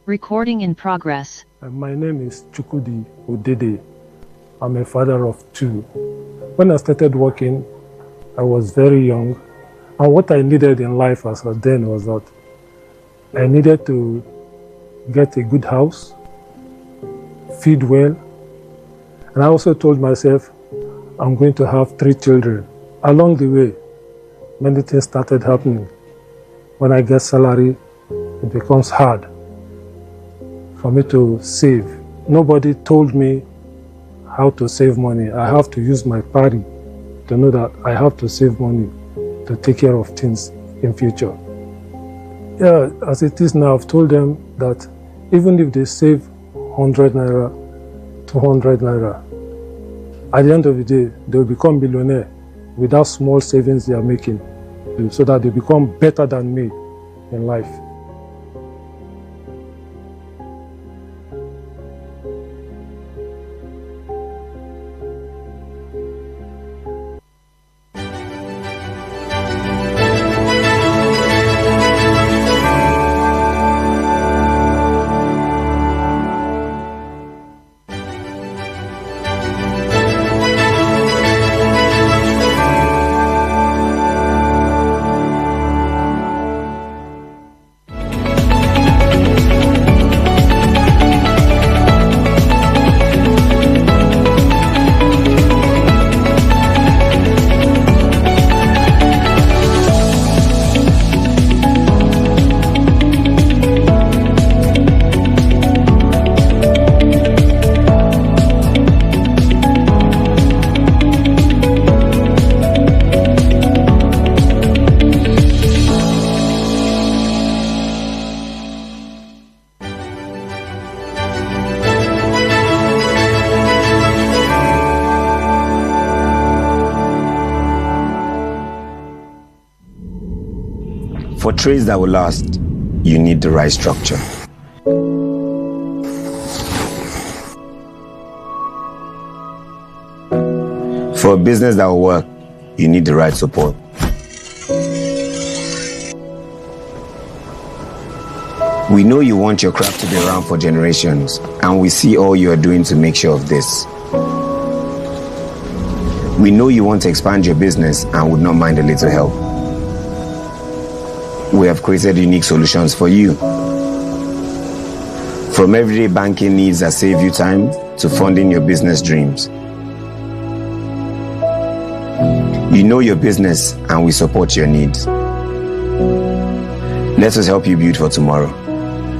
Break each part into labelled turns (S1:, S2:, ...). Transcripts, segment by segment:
S1: Recording in progress.
S2: My name is Chukudi Odede. I'm a father of 2. When I started working, I was very young. And what I needed in life as of then was that I needed to get a good house, feed well. And I also told myself, I'm going to have 3 children. Along the way, many things started happening. When I get salary, it becomes hard for me to save. Nobody told me how to save money. I have to use my party to know that I have to save money to take care of things in future. Yeah, as it is now, I've told them that even if they save 100 naira, 200 naira, at the end of the day, they will become millionaire with that small savings they are making, so that they become better than me in life.
S3: For trades that will last, you need the right structure. For a business that will work, you need the right support. We know you want your craft to be around for generations, and we see all you are doing to make sure of this. We know you want to expand your business and would not mind a little help. We have created unique solutions for you. From everyday banking needs that save you time to funding your business dreams. You know your business and we support your needs. Let us help you build for tomorrow.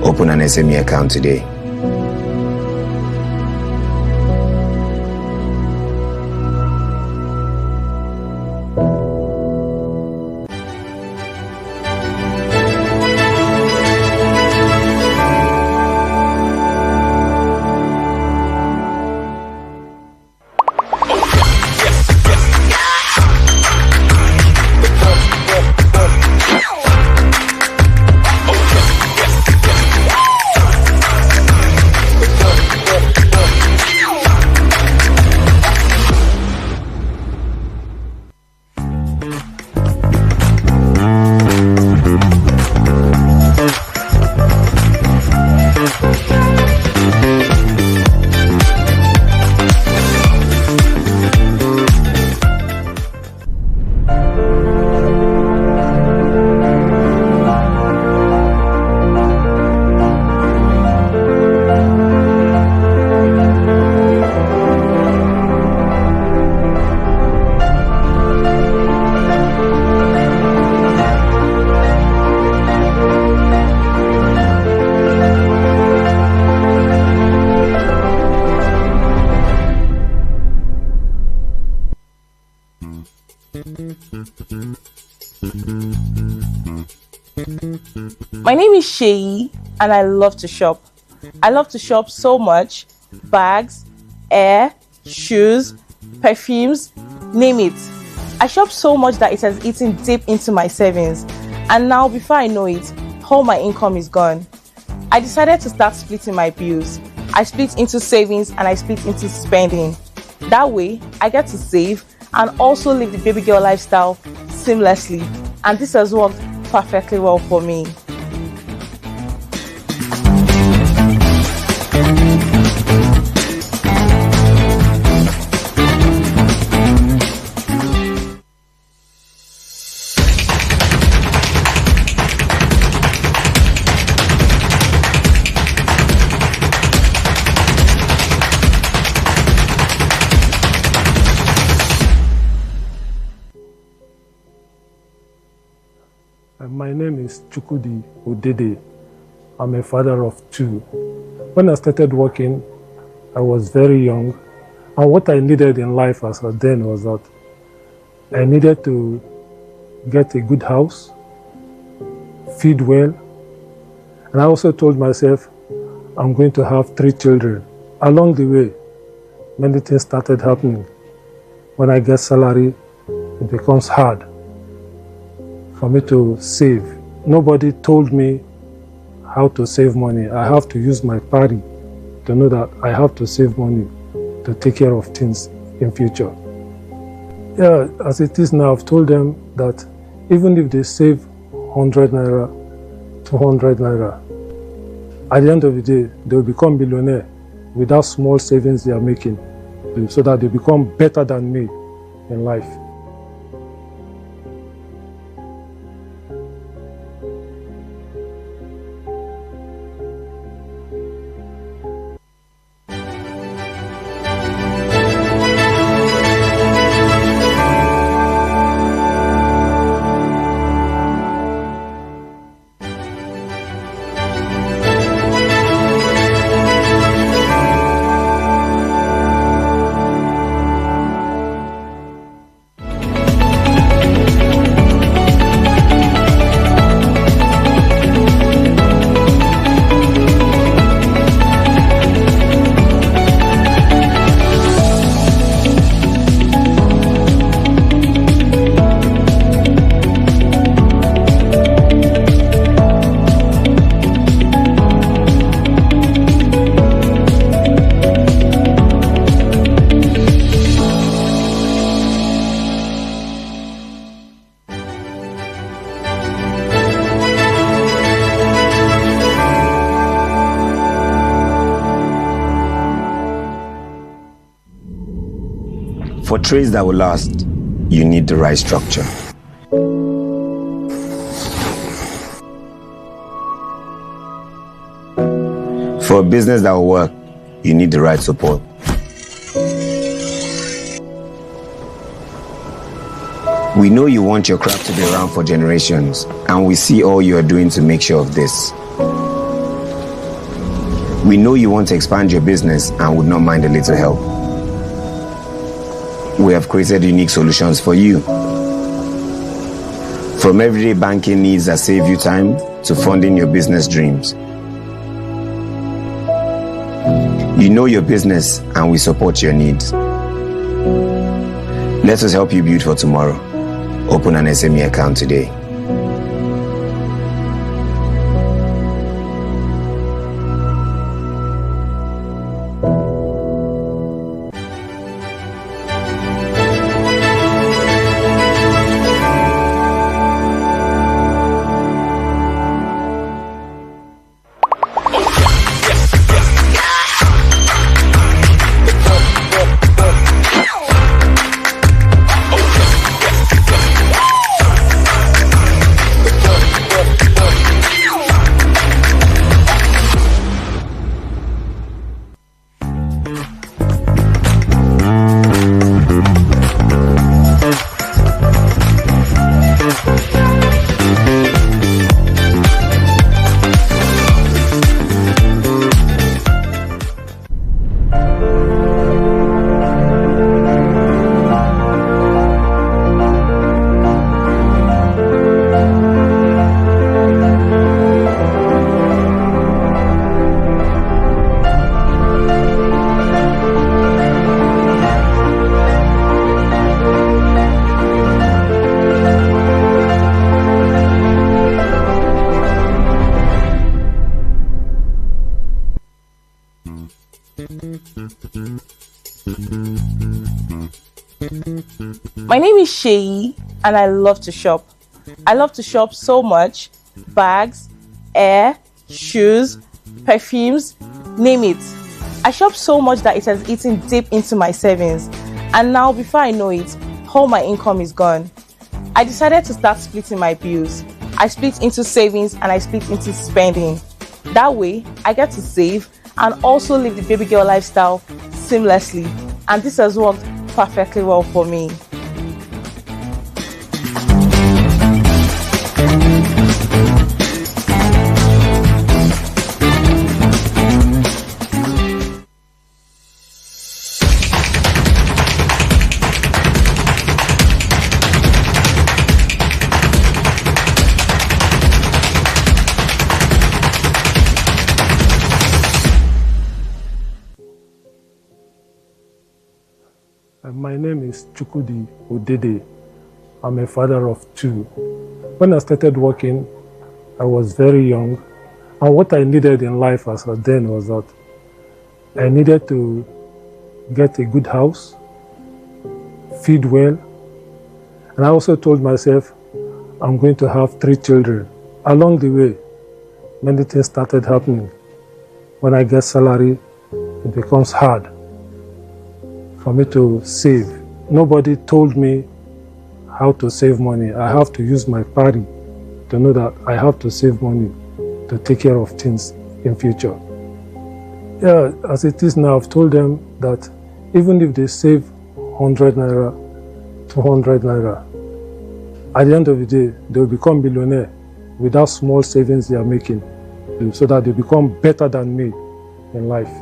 S3: Open an SME account today.
S4: My name is Sheyi and I love to shop. I love to shop so much. Bags, hair, shoes, perfumes, name it. I shop so much that it has eaten deep into my savings. And now before I know it, all my income is gone. I decided to start splitting my bills. I split into savings and I split into spending. That way, I get to save and also live the baby girl lifestyle seamlessly. And this has worked perfectly well for me.
S2: My name is Chukwudi Odede. I'm a father of two. When I started working, I was very young. And what I needed in life as a then was that I needed to get a good house, feed well. And I also told myself, I'm going to have 3 children. Along the way, many things started happening. When I get salary, it becomes hard for me to save. Nobody told me how to save money. I have to use my party to know that I have to save money to take care of things in future. Yeah, as it is now, I've told them that even if they save 100 naira, 200 naira, at the end of the day, they will become millionaire with that small savings they are making, so that they become better than me in life.
S3: For trades that will last, you need the right structure. For a business that will work, you need the right support. We know you want your craft to be around for generations, and we see all you are doing to make sure of this. We know you want to expand your business and would not mind a little help. We have created unique solutions for you. From everyday banking needs that save you time to funding your business dreams. You know your business and we support your needs. Let us help you build for tomorrow. Open an SME account today.
S4: My name is Sheyi and I love to shop. I love to shop so much. Bags, hair, shoes, perfumes, name it. I shop so much that it has eaten deep into my savings. And now, before I know it, all my income is gone. I decided to start splitting my bills. I split into savings and I split into spending. That way, I get to save and also live the baby girl lifestyle seamlessly. And this has worked perfectly well for me.
S2: My name is Chukwudi Odede. I'm a father of two. When I started working, I was very young, and what I needed in life as of then was that I needed to get a good house, feed well, and I also told myself I'm going to have 3 children. Along the way, many things started happening. When I get salary, it becomes hard for me to save. Nobody told me how to save money. I have to use my party to know that I have to save money to take care of things in future. Yeah, as it is now, I've told them that even if they save 100 naira, 200 naira, at the end of the day, they will become millionaire with that small savings they are making, so that they become better than me in life.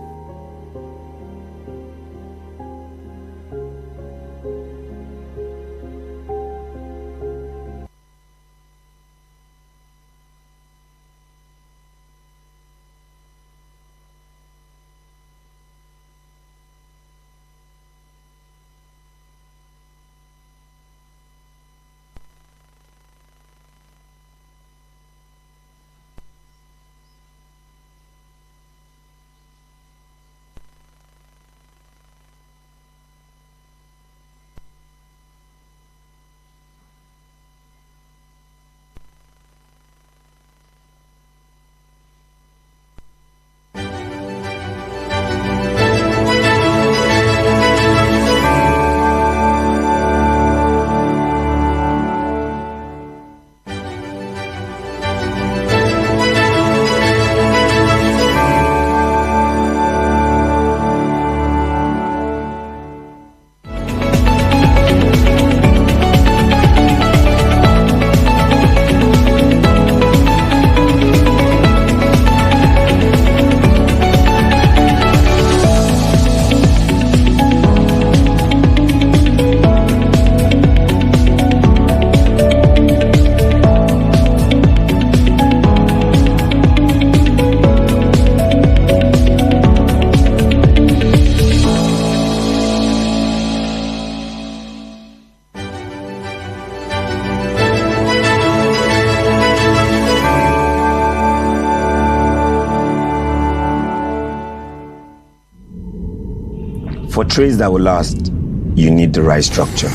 S3: For trades that will last, you need the right structure.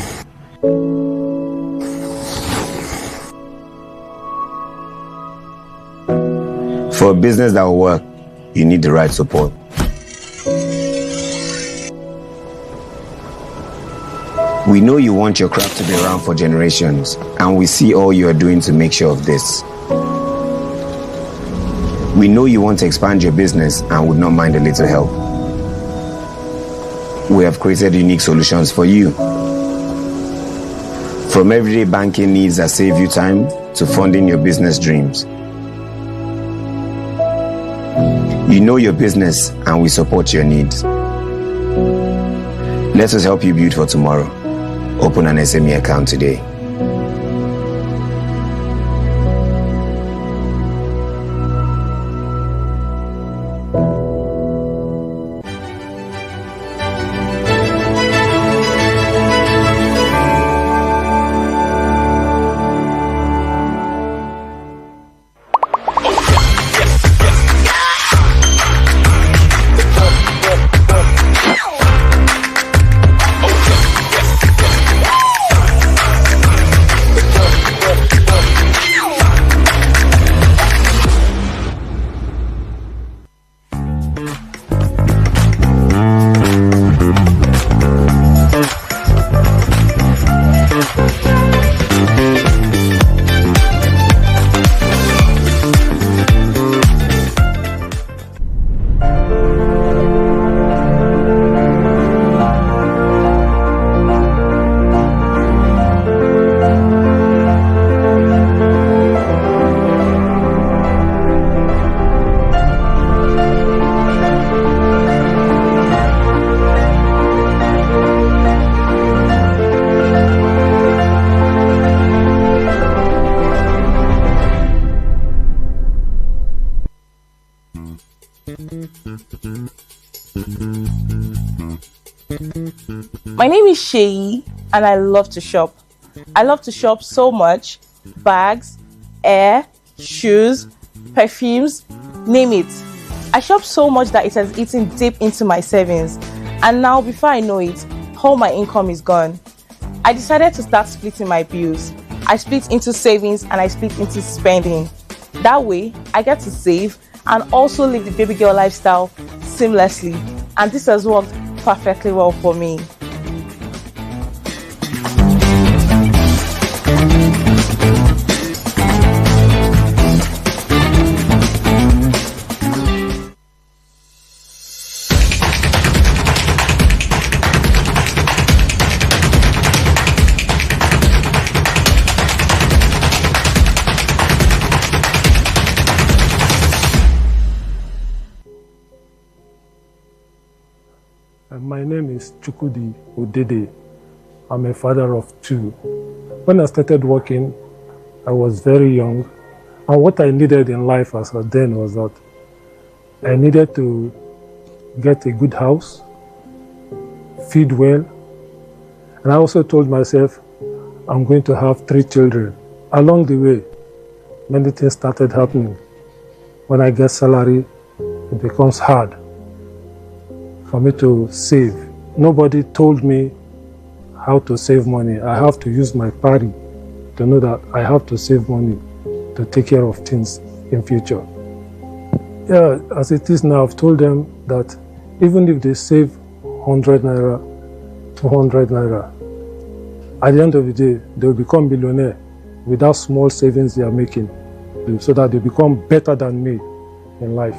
S3: For a business that will work, you need the right support. We know you want your craft to be around for generations, and we see all you are doing to make sure of this. We know you want to expand your business and would not mind a little help. We have created unique solutions for you. From everyday banking needs that save you time to funding your business dreams. You know your business and we support your needs. Let us help you build for tomorrow. Open an SME account today.
S4: My name is Sheyi, and I love to shop. I love to shop so much. Bags, hair, shoes, perfumes, name it. I shop so much that it has eaten deep into my savings. And now, before I know it, all my income is gone. I decided to start splitting my bills. I split into savings and I split into spending. That way, I get to save and also live the baby girl lifestyle seamlessly. And this has worked perfectly well for me.
S2: My name is Chukwudi Odede. I'm a father of two. When I started working, I was very young. And what I needed in life as of then was that I needed to get a good house, feed well. And I also told myself, I'm going to have 3 children. Along the way, many things started happening. When I get salary, it becomes hard for me to save. Nobody told me how to save money. I have to use my party to know that I have to save money to take care of things in future. Yeah, as it is now, I've told them that even if they save 100 naira, 200 naira, at the end of the day, they will become millionaire with that small savings they are making, so that they become better than me in life.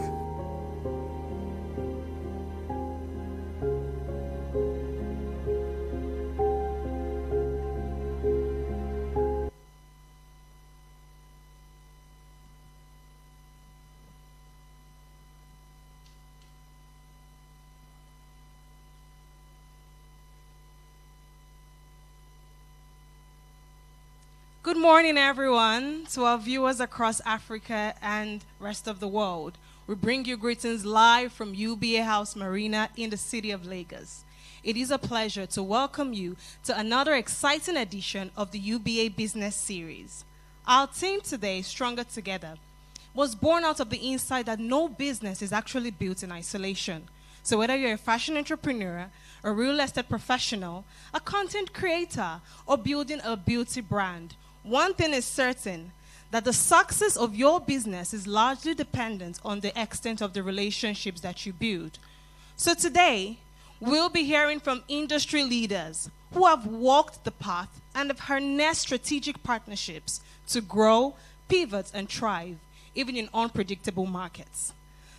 S1: Good morning, everyone. To our viewers across Africa and rest of the world, we bring you greetings live from UBA House Marina in the city of Lagos. It is a pleasure to welcome you to another exciting edition of the UBA Business Series. Our theme today, Stronger Together, was born out of the insight that no business is actually built in isolation. So whether you're a fashion entrepreneur, a real estate professional, a content creator, or building a beauty brand, one thing is certain, that the success of your business is largely dependent on the extent of the relationships that you build. So today, we'll be hearing from industry leaders who have walked the path and have harnessed strategic partnerships to grow, pivot, and thrive, even in unpredictable markets.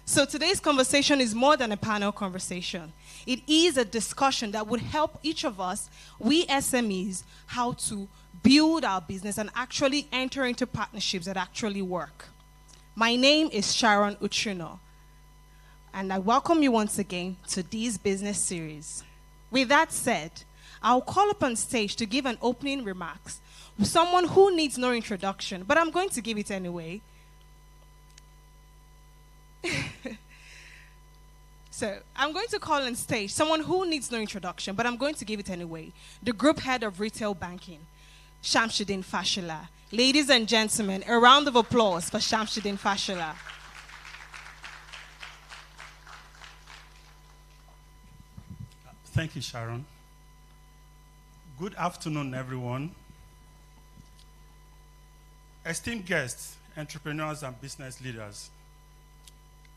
S1: So today's conversation is more than a panel conversation. It is a discussion that would help each of us, we SMEs, how to build our business and actually enter into partnerships that actually work. My name is Sharon Uchuno, and I welcome you once again to this business series. With that said, I'll call upon stage to give an opening remarks with someone who needs no introduction, but I'm going to give it anyway. So I'm going to call on stage someone who needs no introduction, but I'm going to give it anyway. The group head of retail banking, Shamsuddin Fashola. Ladies and gentlemen, a round of applause for Shamsuddin Fashola.
S5: Thank you, Sharon. Good afternoon, everyone. Esteemed guests, entrepreneurs, and business leaders,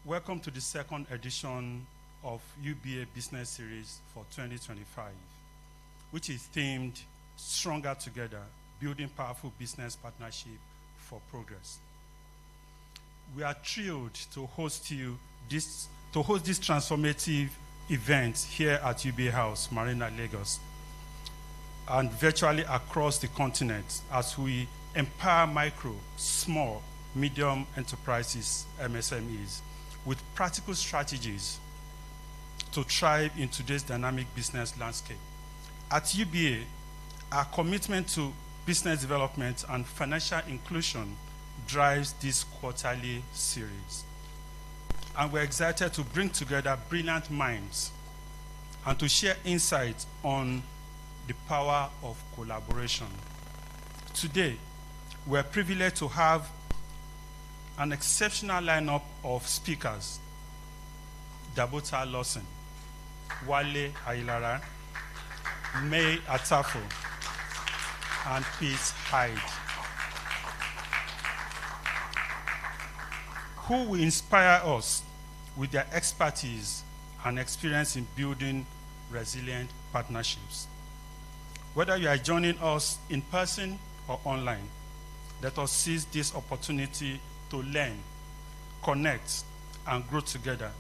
S5: welcome to the second edition of UBA Business Series for 2025, which is themed Stronger Together, Building Powerful Business Partnership for Progress. We are thrilled to host this transformative event here at UBA House, Marina, Lagos, and virtually across the continent as we empower micro, small, medium enterprises, MSMEs, with practical strategies to thrive in today's dynamic business landscape. At UBA, our commitment to business development and financial inclusion drives this quarterly series. And we're excited to bring together brilliant minds and to share insights on the power of collaboration. Today, we're privileged to have an exceptional lineup of speakers: Dabota Lawson, Wale Ayilara, Mai Atafo, and Peace Hyde, who will inspire us with their expertise and experience in building resilient partnerships. Whether you are joining us in person or online, let us seize this opportunity to learn, connect, and grow together.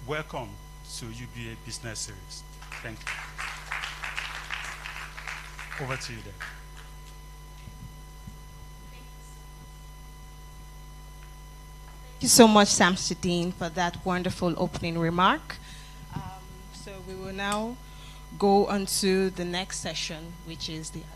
S5: Welcome to UBA Business Series. Thank you. Over to you then.
S1: Thank you so much, Samsudeen, for that wonderful opening remark. So we will now go on to the next session, which is the advice.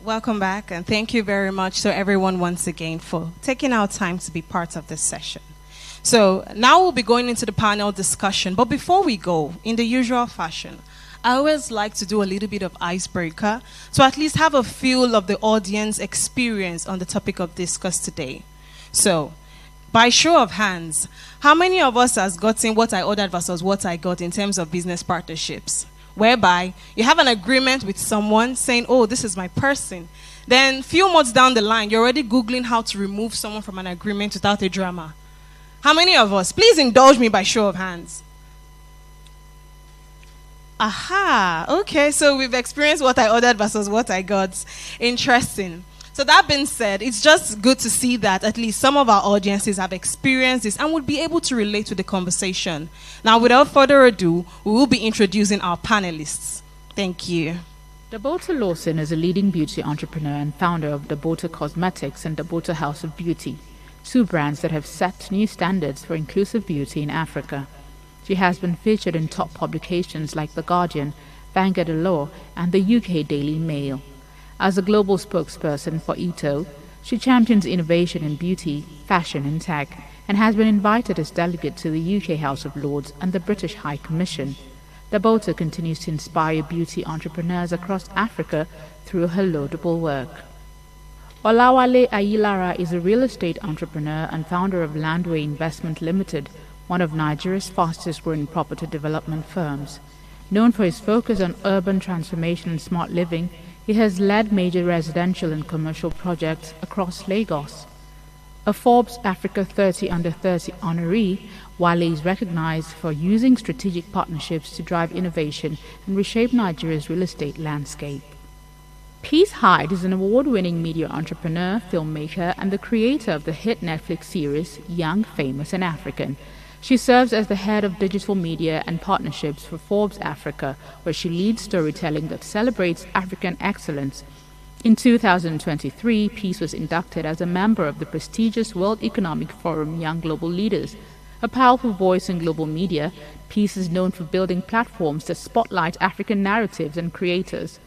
S1: Welcome back, and thank you very much to everyone once again for taking our time to be part of this session. So now we'll be going into the panel discussion, but before we go, in the usual fashion, I always like to do a little bit of icebreaker to at least have a feel of the audience experience on the topic of discuss today. So, by show of hands, how many of us has gotten what I ordered versus what I got in terms of business partnerships? Whereby you have an agreement with someone saying, oh, this is my person. Then a few months down the line, you're already Googling how to remove someone from an agreement without a drama. How many of us? Please indulge me by show of hands. Aha, okay, so we've experienced what I ordered versus what I got. Interesting. So that being said, it's just good to see that at least some of our audiences have experienced this and would be able to relate to the conversation. Now, without further ado, we will be introducing our panelists. Thank you.
S6: Dabota Lawson is a leading beauty entrepreneur and founder of Dabota Cosmetics and Dabota House of Beauty, two brands that have set new standards for inclusive beauty in Africa. She has been featured in top publications like The Guardian, Vanguard Law, and the UK Daily Mail. As a global spokesperson for Ito, she champions innovation in beauty, fashion, and tech, and has been invited as delegate to the UK House of Lords and the British High Commission. Dabota continues to inspire beauty entrepreneurs across Africa through her laudable work. Wale Ayilara is a real estate entrepreneur and founder of Landway Investment Limited, one of Nigeria's fastest-growing property development firms. Known for his focus on urban transformation and smart living, he has led major residential and commercial projects across Lagos. A Forbes Africa 30 Under 30 honoree, Wale is recognized for using strategic partnerships to drive innovation and reshape Nigeria's real estate landscape. Peace Hyde is an award-winning media entrepreneur, filmmaker, and the creator of the hit Netflix series Young, Famous, and African. She serves as the head of digital media and partnerships for Forbes Africa, where she leads storytelling that celebrates African excellence. In 2023, Peace was inducted as a member of the prestigious World Economic Forum Young Global Leaders. A powerful voice in global media, Peace is known for building platforms that spotlight African narratives and creators.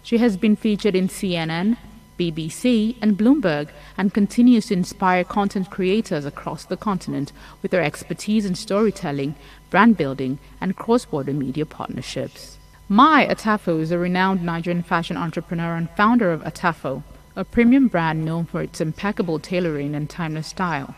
S6: She has been featured in CNN, BBC, and Bloomberg, and continues to inspire content creators across the continent with her expertise in storytelling, brand building, and cross-border media partnerships. Mai Atafo is a renowned Nigerian fashion entrepreneur and founder of Atafo, a premium brand known for its impeccable tailoring and timeless style.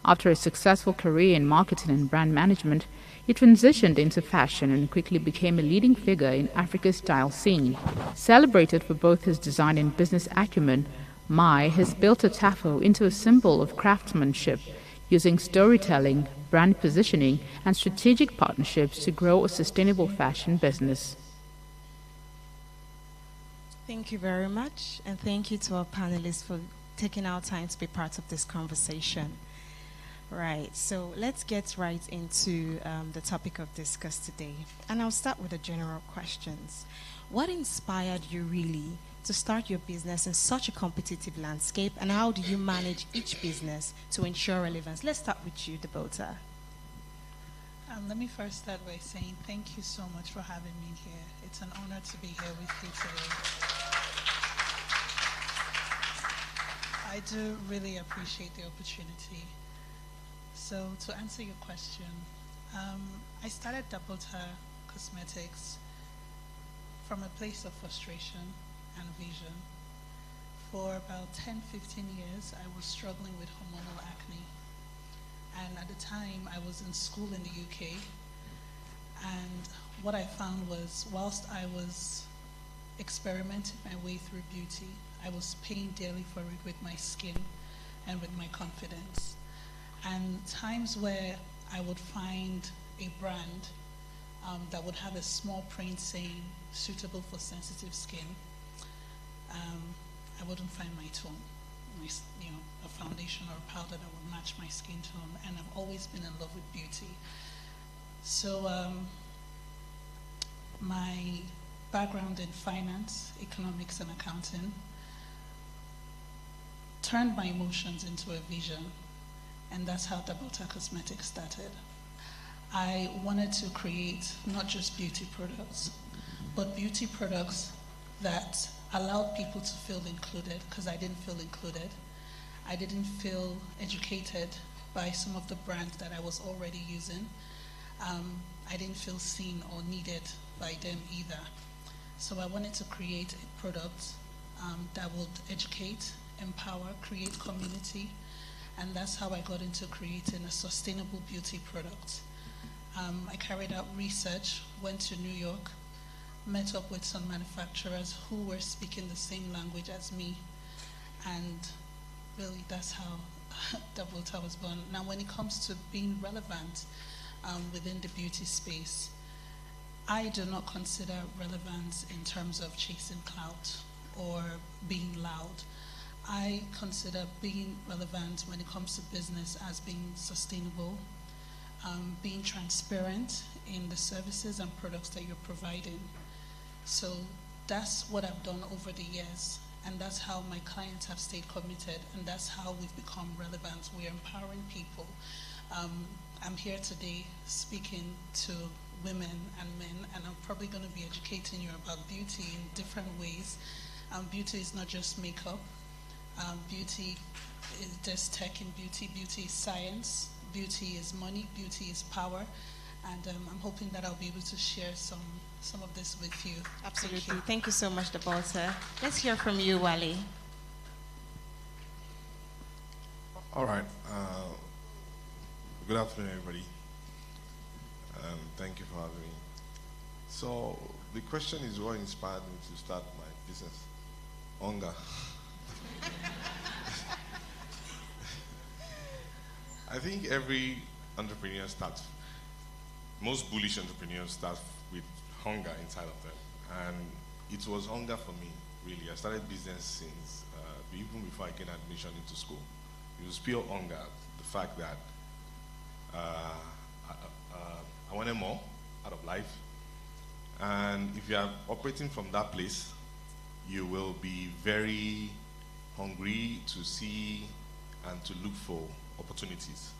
S6: After a successful career in marketing and brand management, he transitioned into fashion and quickly became a leading figure in Africa's style scene. Celebrated for both his design and business acumen, Mai has built Atafo into a symbol of craftsmanship, using storytelling, brand positioning, and strategic partnerships to grow a sustainable fashion business.
S1: Thank you very much, and thank you to our panelists for taking our time to be part of this conversation. Right, so let's get right into the topic of discuss today. And I'll start with the general questions. What inspired you really to start your business in such a competitive landscape, and how do you manage each business to ensure relevance? Let's start with you, Dabota.
S7: Let me first start by saying thank you so much for having me here. It's an honor to be here with you today. I do really appreciate the opportunity. So to answer your question, I started Dabota Cosmetics from a place of frustration and vision. For about 10, 15 years, I was struggling with hormonal acne. And at the time, I was in school in the UK. And what I found was, whilst I was experimenting my way through beauty, I was paying dearly for it with my skin and with my confidence. And times where I would find a brand that would have a small print saying suitable for sensitive skin, I wouldn't find my tone, a foundation or a powder that would match my skin tone. And I've always been in love with beauty. So my background in finance, economics, and accounting turned my emotions into a vision. And that's how Dabota Cosmetics started. I wanted to create not just beauty products, but beauty products that allowed people to feel included, because I didn't feel included. I didn't feel educated by some of the brands that I was already using. I didn't feel seen or needed by them either. So I wanted to create a product that would educate, empower, create community, and that's how I got into creating a sustainable beauty product. I carried out research, went to New York, met up with some manufacturers who were speaking the same language as me, and really that's how Dabota was born. Now when it comes to being relevant within the beauty space, I do not consider relevance in terms of chasing clout or being loud. I consider being relevant when it comes to business as being sustainable, being transparent in the services and products that you're providing. So that's what I've done over the years, and that's how my clients have stayed committed, and that's how we've become relevant. We're empowering people. I'm here today speaking to women and men, and I'm probably going to be educating you about beauty in different ways. Beauty is not just makeup. Beauty is just tech in beauty. Beauty is science. Beauty is money. Beauty is power. And I'm hoping that I'll be able to share some of this with you.
S1: Absolutely. Thank you so much, Dabota. Let's hear from you, Wale.
S8: All right. Good afternoon, everybody. Thank you for having me. So the question is, what inspired me to start my business? Hunger. I think every entrepreneur starts, most bullish entrepreneurs start with hunger inside of them. And it was hunger for me, really. I started business since, even before I gained admission into school. It was pure hunger, the fact that I wanted more out of life. And if you are operating from that place, you will be very hungry to see and to look for opportunities.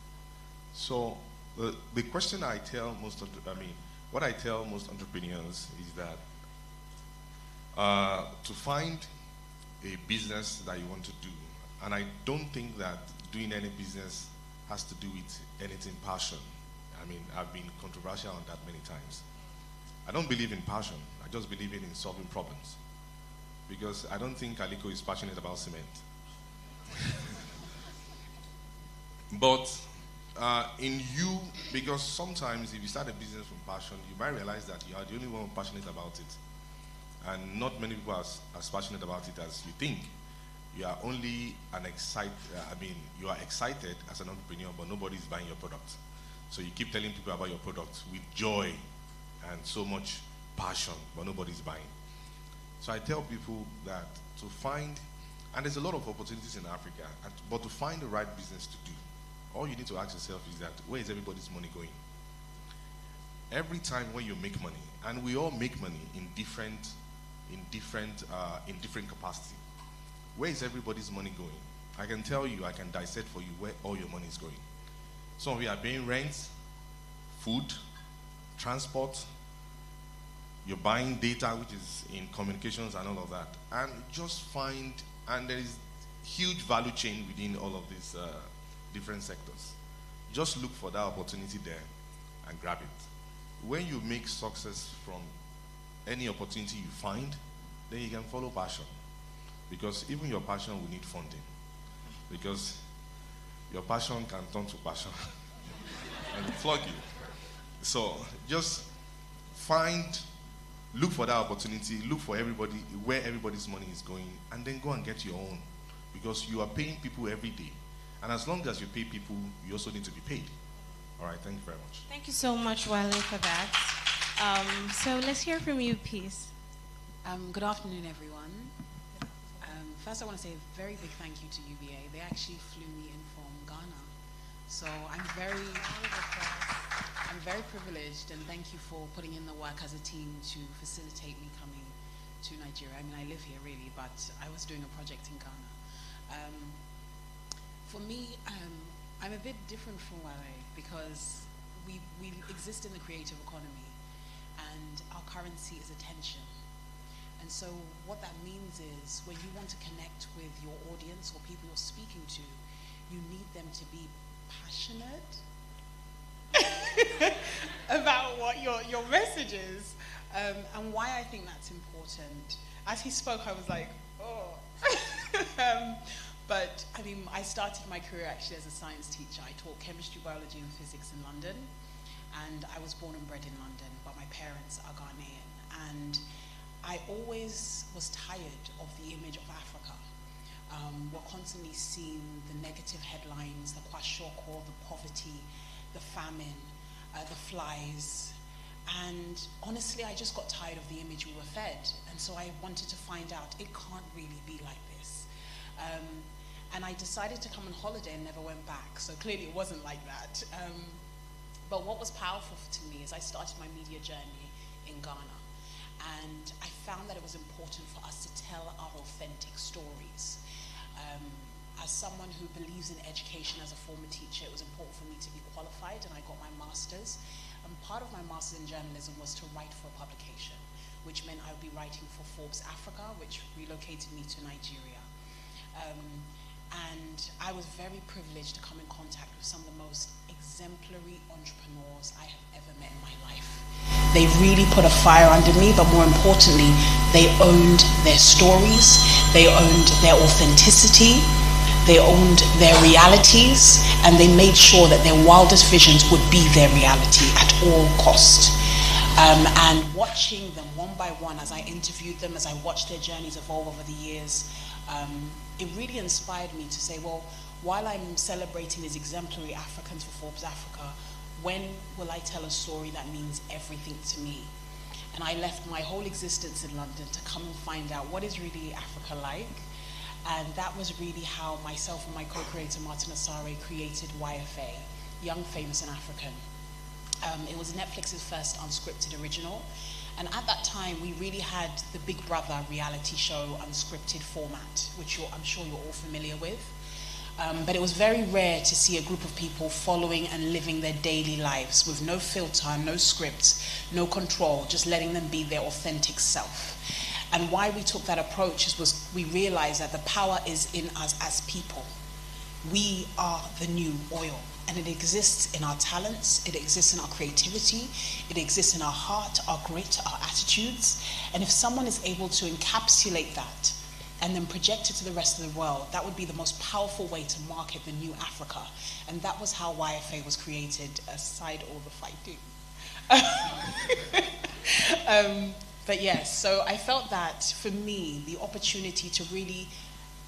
S8: So the question what I tell most entrepreneurs is that to find a business that you want to do, and I don't think that doing any business has to do with anything passion. I mean, I've been controversial on that many times. I don't believe in passion. I just believe in solving problems. Because I don't think Aliko is passionate about cement. But in you, because sometimes if you start a business from passion, you might realize that you are the only one passionate about it. And not many people are as passionate about it as you think. You are only you are excited as an entrepreneur, but nobody is buying your product. So you keep telling people about your product with joy and so much passion, but nobody's buying. So I tell people that to find, and there's a lot of opportunities in Africa, but to find the right business to do, all you need to ask yourself is that, where is everybody's money going? Every time when you make money, and we all make money in different capacity, where is everybody's money going? I can tell you, I can dissect for you where all your money is going. Some of you are paying rent, food, transport, you're buying data, which is in communications and all of that. And just find, and there is huge value chain within all of these different sectors. Just look for that opportunity there and grab it. When you make success from any opportunity you find, then you can follow passion. Because even your passion will need funding. Because your passion can turn to passion and flog you. So just look for that opportunity, look for everybody, where everybody's money is going, and then go and get your own. Because you are paying people every day. And as long as you pay people, you also need to be paid. All right, thank you very much.
S1: Thank you so much, Wale, for that. So let's hear from you, Peace.
S9: Good afternoon, everyone. First, I want to say a very big thank you to UBA. They actually flew me in from Ghana. So I'm very privileged, and thank you for putting in the work as a team to facilitate me coming to Nigeria. I mean, I live here really, but I was doing a project in Ghana. For me, I'm a bit different from Wale because we exist in the creative economy, and our currency is attention. And so what that means is when you want to connect with your audience or people you're speaking to, you need them to be passionate about what your message is. And why I think that's important. As he spoke, I was like, oh. But I mean, I started my career actually as a science teacher. I taught chemistry, biology, and physics in London. And I was born and bred in London, but my parents are Ghanaian. And I always was tired of the image of Africa. We're constantly seeing the negative headlines, the kwashiorkor, the poverty, the famine, the flies. And honestly, I just got tired of the image we were fed. And so I wanted to find out, it can't really be like this. And I decided to come on holiday and never went back. So clearly it wasn't like that. But what was powerful to me is I started my media journey in Ghana. And I found that it was important for us to tell our authentic stories. As someone who believes in education as a former teacher, it was important for me to be qualified, and I got my master's. And part of my master's in journalism was to write for a publication, which meant I would be writing for Forbes Africa, which relocated me to Nigeria. And I was very privileged to come in contact with some of the most exemplary entrepreneurs I have ever met in my life. They really put a fire under me, but more importantly, they owned their stories, they owned their authenticity, they owned their realities, and they made sure that their wildest visions would be their reality at all cost. And watching them one by one as I interviewed them, as I watched their journeys evolve over the years, it really inspired me to say, well, while I'm celebrating these exemplary Africans for Forbes Africa, when will I tell a story that means everything to me? And I left my whole existence in London to come and find out what is really Africa like. And that was really how myself and my co-creator Martin Asare created YFA, Young, Famous and African. It was Netflix's first unscripted original. And at that time, we really had the Big Brother reality show unscripted format, which I'm sure you're all familiar with. But it was very rare to see a group of people following and living their daily lives with no filter, no script, no control, just letting them be their authentic self. And why we took that approach was we realized that the power is in us as people. We are the new oil. And it exists in our talents, it exists in our creativity, it exists in our heart, our grit, our attitudes. And if someone is able to encapsulate that and then project it to the rest of the world, that would be the most powerful way to market the new Africa. And that was how YFA was created, aside all the fighting. But yes, so I felt that for me, the opportunity to really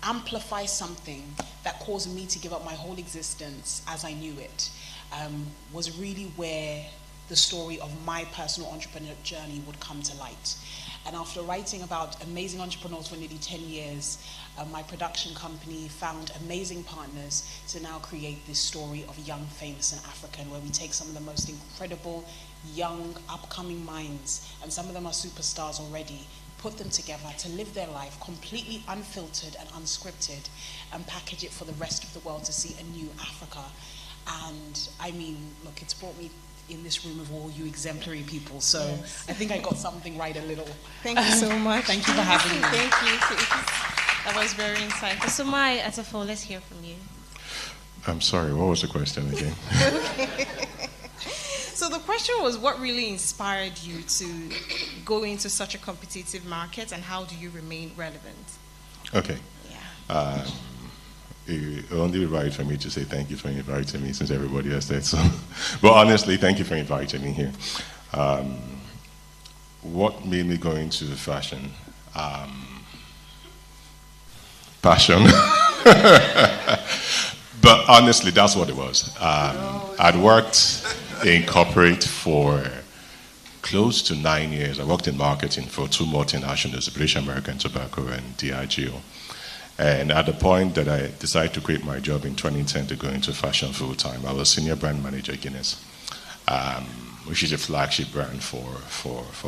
S9: amplify something that caused me to give up my whole existence as I knew it was really where the story of my personal entrepreneur journey would come to light. And after writing about amazing entrepreneurs for nearly 10 years, my production company found amazing partners to now create this story of Young, Famous, and African, where we take some of the most incredible, young, upcoming minds, and some of them are superstars already, put them together to live their life completely unfiltered and unscripted, and package it for the rest of the world to see a new Africa. And I mean, look, it's brought me in this room of all you exemplary people, so yes. I think I got something right a little.
S1: Thank you so much.
S9: Thank you for having me.
S1: Thank you. That was very insightful. So Mai Atafo, let's hear from you.
S8: I'm sorry, what was the question again?
S1: Okay. So the question was, what really inspired you to go into such a competitive market, and how do you remain relevant?
S8: Okay.
S1: Yeah.
S8: It will only be right for me to say thank you for inviting me, since everybody has said so. But honestly, thank you for inviting me here. What made me go into fashion? Passion. But honestly, that's what it was. I'd worked in corporate for close to 9 years. I worked in marketing for two multinationals, British American Tobacco and Diageo. And at the point that I decided to quit my job in 2010 to go into fashion full time, I was senior brand manager at Guinness, which is a flagship brand for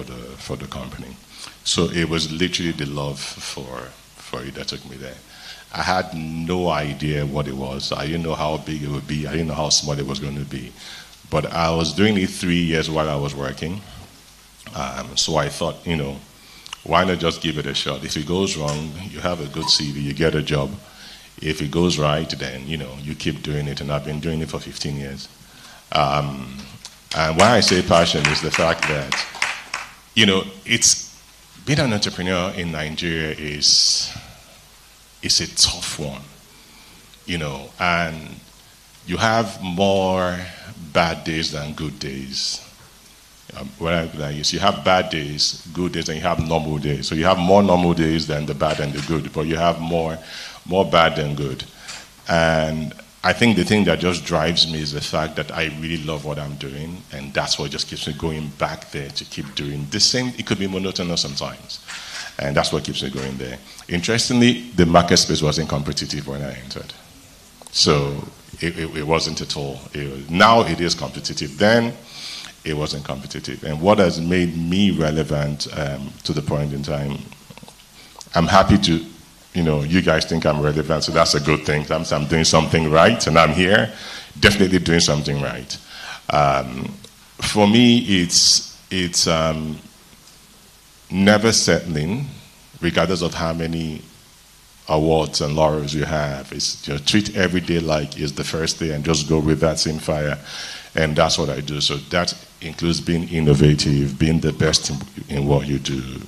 S8: the company. So it was literally the love for it that took me there. I had no idea what it was. I didn't know how big it would be. I didn't know how small it was going to be. But I was doing it 3 years while I was working. So I thought, why not just give it a shot? If it goes wrong, you have a good CV, you get a job. If it goes right, then, you keep doing it. And I've been doing it for 15 years. And why I say passion is the fact that, it's being an entrepreneur in Nigeria is a tough one, and you have more bad days than good days. What I like is you have bad days, good days, and you have normal days. So you have more normal days than the bad and the good, but you have more bad than good. And I think the thing that just drives me is the fact that I really love what I'm doing, and that's what just keeps me going back there to keep doing the same. It could be monotonous sometimes, and that's what keeps me going there. Interestingly, the market space wasn't competitive when I entered. So it wasn't at all. Now it is competitive. Then it wasn't competitive. And what has made me relevant to the point in time, I'm happy to, you guys think I'm relevant, so that's a good thing. I'm doing something right, and I'm here, definitely doing something right. For me, it's never settling, regardless of how many awards and laurels you have. It's treat every day like it's the first day and just go with that same fire. And that's what I do. So that includes being innovative, being the best in what you do,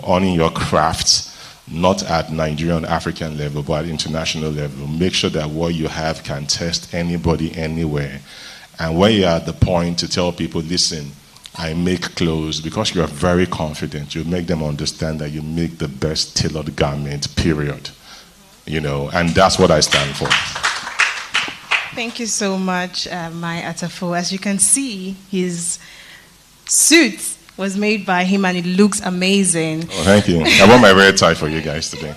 S8: owning your craft, not at Nigerian, African level, but at international level. Make sure that what you have can test anybody, anywhere. And when you're at the point to tell people, listen, I make clothes, because you are very confident, you make them understand that you make the best tailored garment, period. And that's what I stand for.
S1: Thank you so much, Mai Atafo. As you can see, his suit was made by him, and it looks amazing.
S8: Oh, thank you. I want my red tie for you guys today.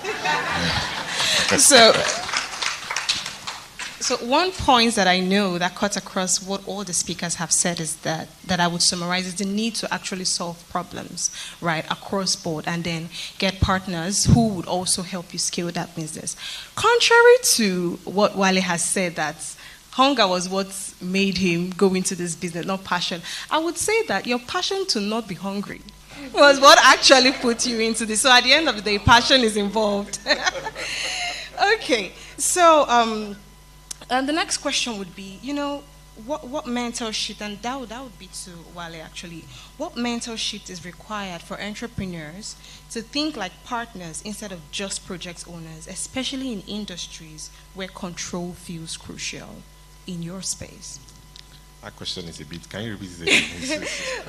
S1: So one point that I know that cuts across what all the speakers have said is that I would summarize is the need to actually solve problems, right, across board, and then get partners who would also help you scale that business. Contrary to what Wale has said, that hunger was what made him go into this business, not passion, I would say that your passion to not be hungry was what actually put you into this. So at the end of the day, passion is involved. Okay, so The next question would be, what mental shift, and that would be to Wale actually, what mental shift is required for entrepreneurs to think like partners instead of just project owners, especially in industries where control feels crucial in your space?
S8: That question is a bit, can you repeat it again?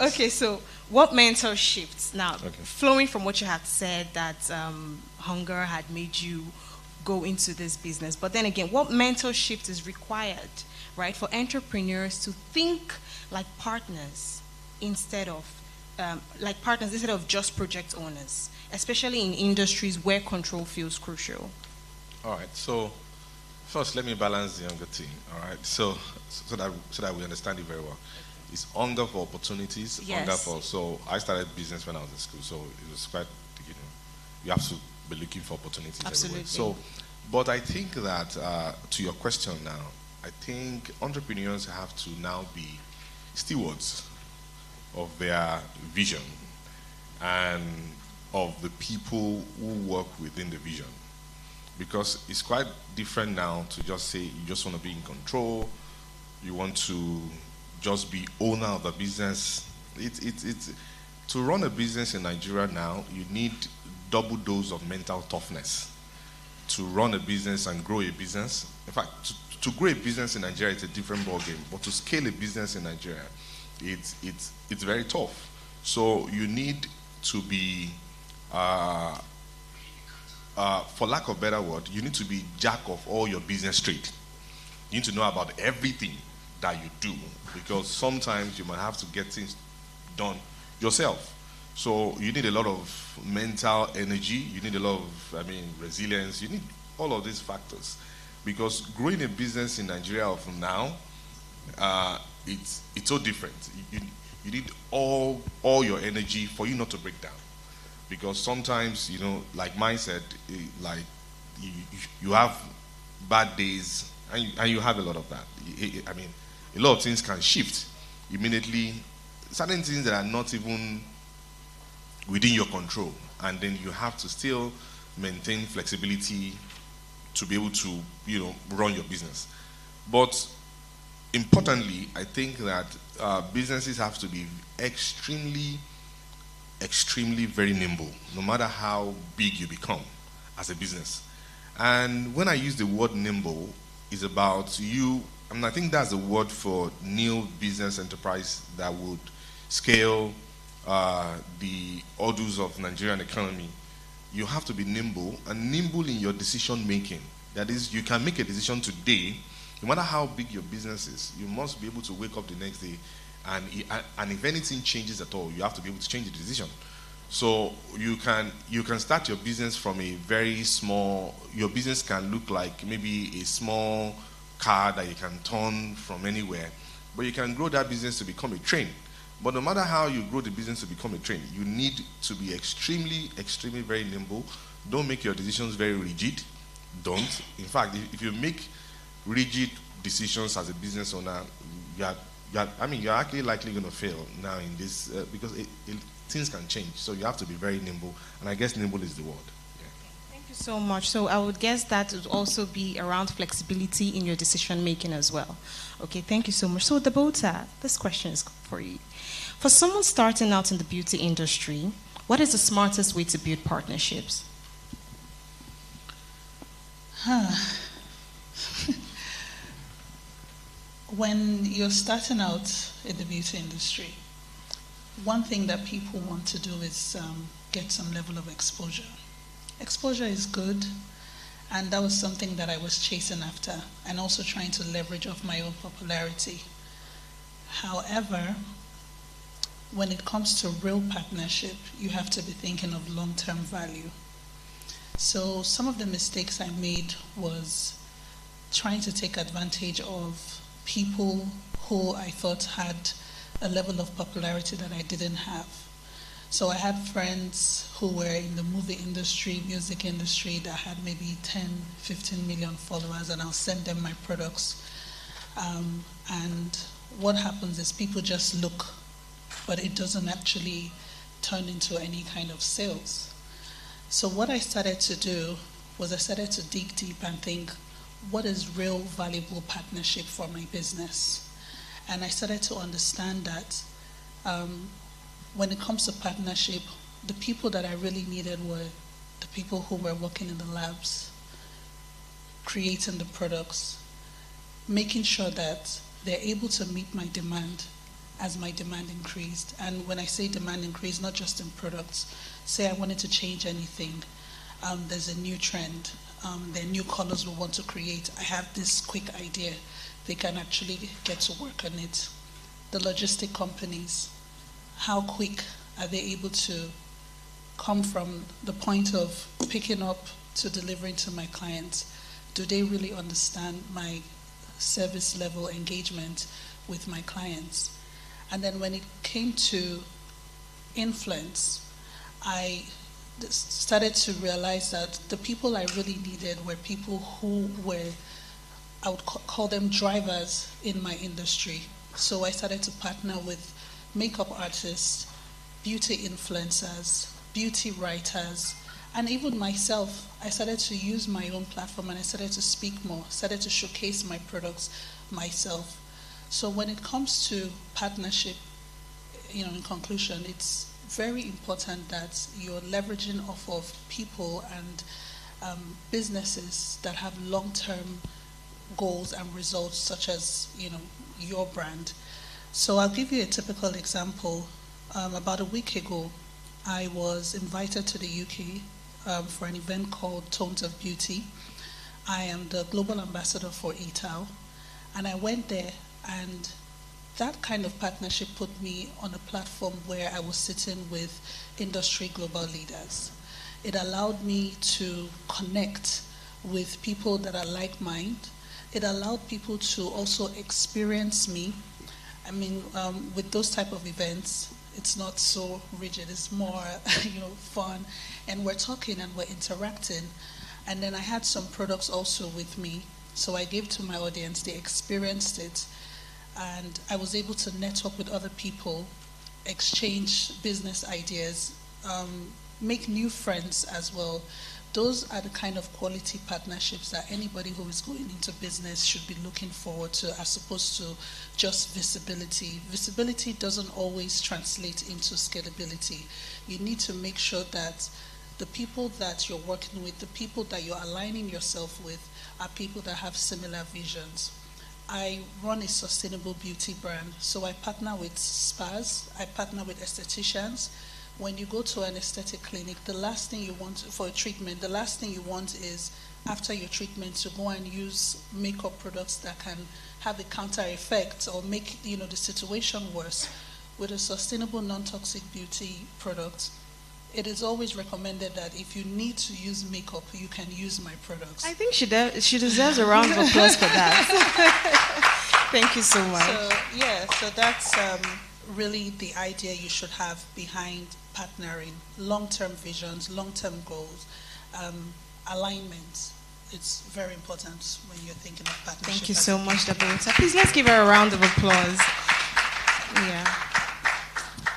S1: Okay, so what mental shifts, now, flowing from what you had said that hunger had made you go into this business, but then again, what mental shift is required, right, for entrepreneurs to think like partners instead of just project owners, especially in industries where control feels crucial?
S8: All right, so first let me balance the younger team, all right, so that we understand it very well. It's hunger for opportunities,
S1: yes.
S8: So I started business when I was in school, so it was quite, you have to be looking for opportunities.
S1: Absolutely.
S8: Everywhere. So, but I think that to your question now, I think entrepreneurs have to now be stewards of their vision and of the people who work within the vision, because it's quite different now to just say you just want to be in control, you want to just be owner of the business. It's to run a business in Nigeria now, you need double dose of mental toughness to run a business and grow a business. In fact, to grow a business in Nigeria, it's a different ballgame. But to scale a business in Nigeria, it's very tough. So you need to be, for lack of a better word, you need to be jack of all your business trade. You need to know about everything that you do, because sometimes you might have to get things done yourself. So you need a lot of mental energy, you need a lot of, resilience, you need all of these factors. Because growing a business in Nigeria of now, it's so different. You need all your energy for you not to break down. Because sometimes, like Mai said, you have bad days, and you have a lot of that. A lot of things can shift immediately. Certain things that are not even within your control, and then you have to still maintain flexibility to be able to, run your business. But importantly, I think that businesses have to be extremely very nimble, no matter how big you become as a business. And when I use the word nimble, it's about you. I think that's the word for new business enterprise that would scale the hurdles of Nigerian economy. You have to be nimble, and nimble in your decision making. That is, you can make a decision today, no matter how big your business is. You must be able to wake up the next day, and if anything changes at all, you have to be able to change the decision. So you can start your business from a very small. Your business can look like maybe a small car that you can turn from anywhere, but you can grow that business to become a train. But no matter how you grow the business to become a train, you need to be extremely very nimble. Don't make your decisions very rigid. Don't. In fact, if you make rigid decisions as a business owner, you're actually likely going to fail now in this because things can change. So you have to be very nimble, and I guess nimble is the word.
S1: Thank you so much. So I would guess that would also be around flexibility in your decision making as well. Okay, thank you so much. So Dabota, this question is for you. For someone starting out in the beauty industry, what is the smartest way to build partnerships?
S7: When you're starting out in the beauty industry, one thing that people want to do is get some level of exposure. Exposure is good, and that was something that I was chasing after, and also trying to leverage off my own popularity. However, when it comes to real partnership, you have to be thinking of long-term value. So some of the mistakes I made was trying to take advantage of people who I thought had a level of popularity that I didn't have. So I had friends who were in the movie industry, music industry, that had maybe 10, 15 million followers, and I'll send them my products. And what happens is people just look, but it doesn't actually turn into any kind of sales. So what I started to do was I started to dig deep and think, what is real valuable partnership for my business. And I started to understand that when it comes to partnership, the people that I really needed were the people who were working in the labs, creating the products, making sure that they're able to meet my demand as my demand increased. And when I say demand increased, not just in products, say I wanted to change anything, there's a new trend, there are new colors we want to create. I have this quick idea. They can actually get to work on it. The logistic companies, how quick are they able to come from the point of picking up to delivering to my clients? Do they really understand my service level engagement with my clients? And then when it came to influence, I started to realize that the people I really needed were people who were, I would call them drivers in my industry. So I started to partner with makeup artists, beauty influencers, beauty writers, and even myself. I started to use my own platform and I started to speak more, started to showcase my products myself. So when it comes to partnership, in conclusion, it's very important that you're leveraging off of people and businesses that have long-term goals and results, such as your brand. So I'll give you a typical example. About a week ago, I was invited to the UK for an event called Tones of Beauty. I am the global ambassador for ETAL, and I went there, and that kind of partnership put me on a platform where I was sitting with industry global leaders. It allowed me to connect with people that are like-minded. It allowed people to also experience me. I mean, with those type of events, it's not so rigid, it's more fun. And we're talking and we're interacting. And then I had some products also with me. So I gave to my audience, they experienced it. And I was able to network with other people, exchange business ideas, make new friends as well. Those are the kind of quality partnerships that anybody who is going into business should be looking forward to, as opposed to just visibility. Visibility doesn't always translate into scalability. You need to make sure that the people that you're working with, the people that you're aligning yourself with, are people that have similar visions. I run a sustainable beauty brand, so I partner with spas, I partner with estheticians. When you go to an aesthetic clinic, the last thing you want for a treatment, the last thing you want is after your treatment to go and use makeup products that can have a counter effect or make the situation worse. With a sustainable non-toxic beauty product, it is always recommended that if you need to use makeup, you can use my products.
S1: I think she deserves a round of applause for that. Thank you so much.
S7: So that's really the idea you should have behind partnering. Long-term visions, long-term goals, alignment. It's very important when you're thinking of partnership.
S1: Thank you so much, Dabota. Please, let's give her a round of applause. Yeah.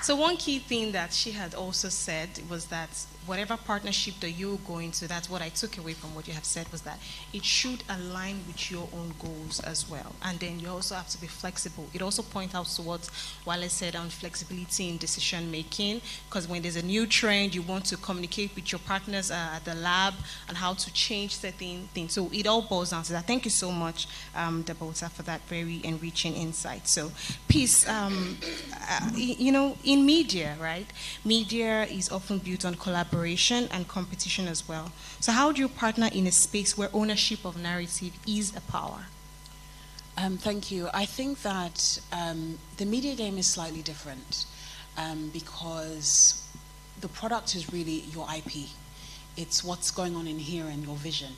S1: So one key thing that she had also said was that whatever partnership that you're going to, that's what I took away from what you have said, was that it should align with your own goals as well. And then you also have to be flexible. It also points out to what Wale said on flexibility in decision making, because when there's a new trend, you want to communicate with your partners at the lab on how to change certain things. So it all boils down to that. Thank you so much, Dabota, for that very enriching insight. So, Peace, in media, right? Media is often built on collaboration and competition as well. So how do you partner in a space where ownership of narrative is a power?
S9: Thank you. I think that the media game is slightly different because the product is really your IP. It's what's going on in here and your vision.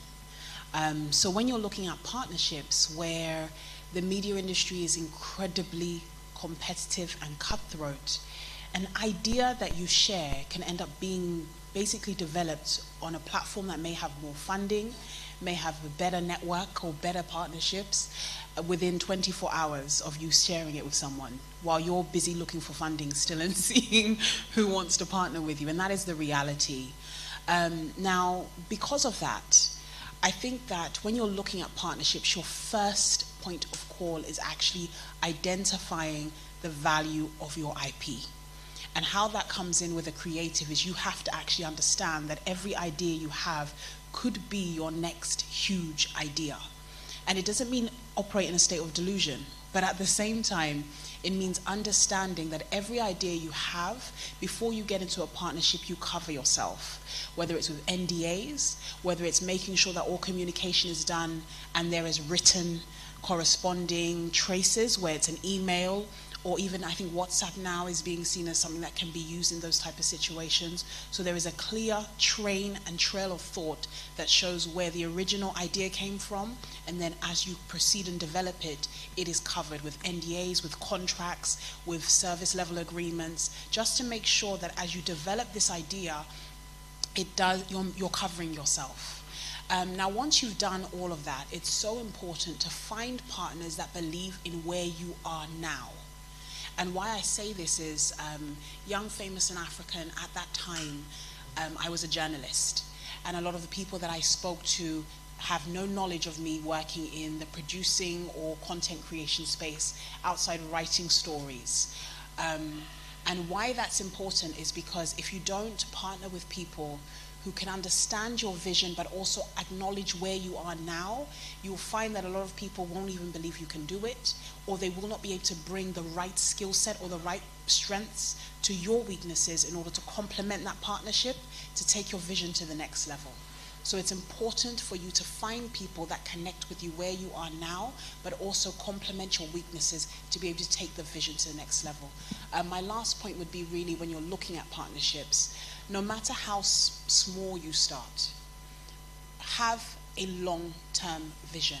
S9: So when you're looking at partnerships where the media industry is incredibly competitive and cutthroat, an idea that you share can end up being basically developed on a platform that may have more funding, may have a better network or better partnerships within 24 hours of you sharing it with someone while you're busy looking for funding still and seeing who wants to partner with you. And that is the reality. Now, because of that, I think that when you're looking at partnerships, your first point of call is actually identifying the value of your IP. And how that comes in with a creative is you have to actually understand that every idea you have could be your next huge idea. And it doesn't mean operate in a state of delusion, but at the same time, it means understanding that every idea you have, before you get into a partnership, you cover yourself. Whether it's with NDAs, whether it's making sure that all communication is done and there is written corresponding traces where it's an email, or even I think WhatsApp now is being seen as something that can be used in those type of situations. So there is a clear train and trail of thought that shows where the original idea came from, and then as you proceed and develop it, it is covered with NDAs, with contracts, with service level agreements, just to make sure that as you develop this idea, you're covering yourself. Now, once you've done all of that, it's so important to find partners that believe in where you are now. And why I say this is, young, famous, and African, at that time, I was a journalist. And a lot of the people that I spoke to have no knowledge of me working in the producing or content creation space outside of writing stories. And why that's important is because if you don't partner with people who can understand your vision but also acknowledge where you are now, you'll find that a lot of people won't even believe you can do it, or they will not be able to bring the right skill set or the right strengths to your weaknesses in order to complement that partnership to take your vision to the next level. So it's important for you to find people that connect with you where you are now, but also complement your weaknesses to be able to take the vision to the next level. My last point would be really when you're looking at partnerships, no matter how small you start, have a long-term vision.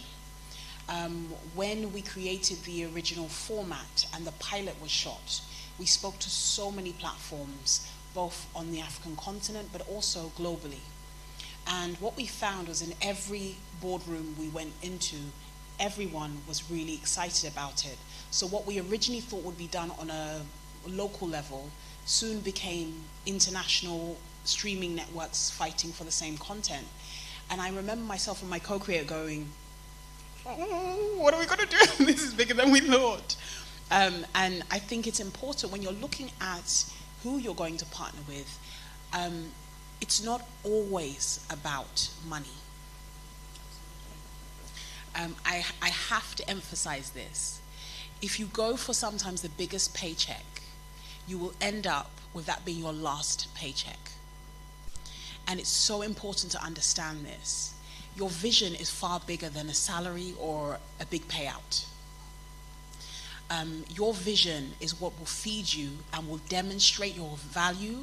S9: When we created the original format and the pilot was shot, we spoke to so many platforms, both on the African continent, but also globally. And what we found was in every boardroom we went into, everyone was really excited about it. So what we originally thought would be done on a local level soon became international streaming networks fighting for the same content. And I remember myself and my co-creator going, oh, what are we going to do? This is bigger than we thought. And I think it's important when you're looking at who you're going to partner with, it's not always about money. I have to emphasize this. If you go for sometimes the biggest paycheck, you will end up with that being your last paycheck. And it's so important to understand this. Your vision is far bigger than a salary or a big payout. Your vision is what will feed you and will demonstrate your value,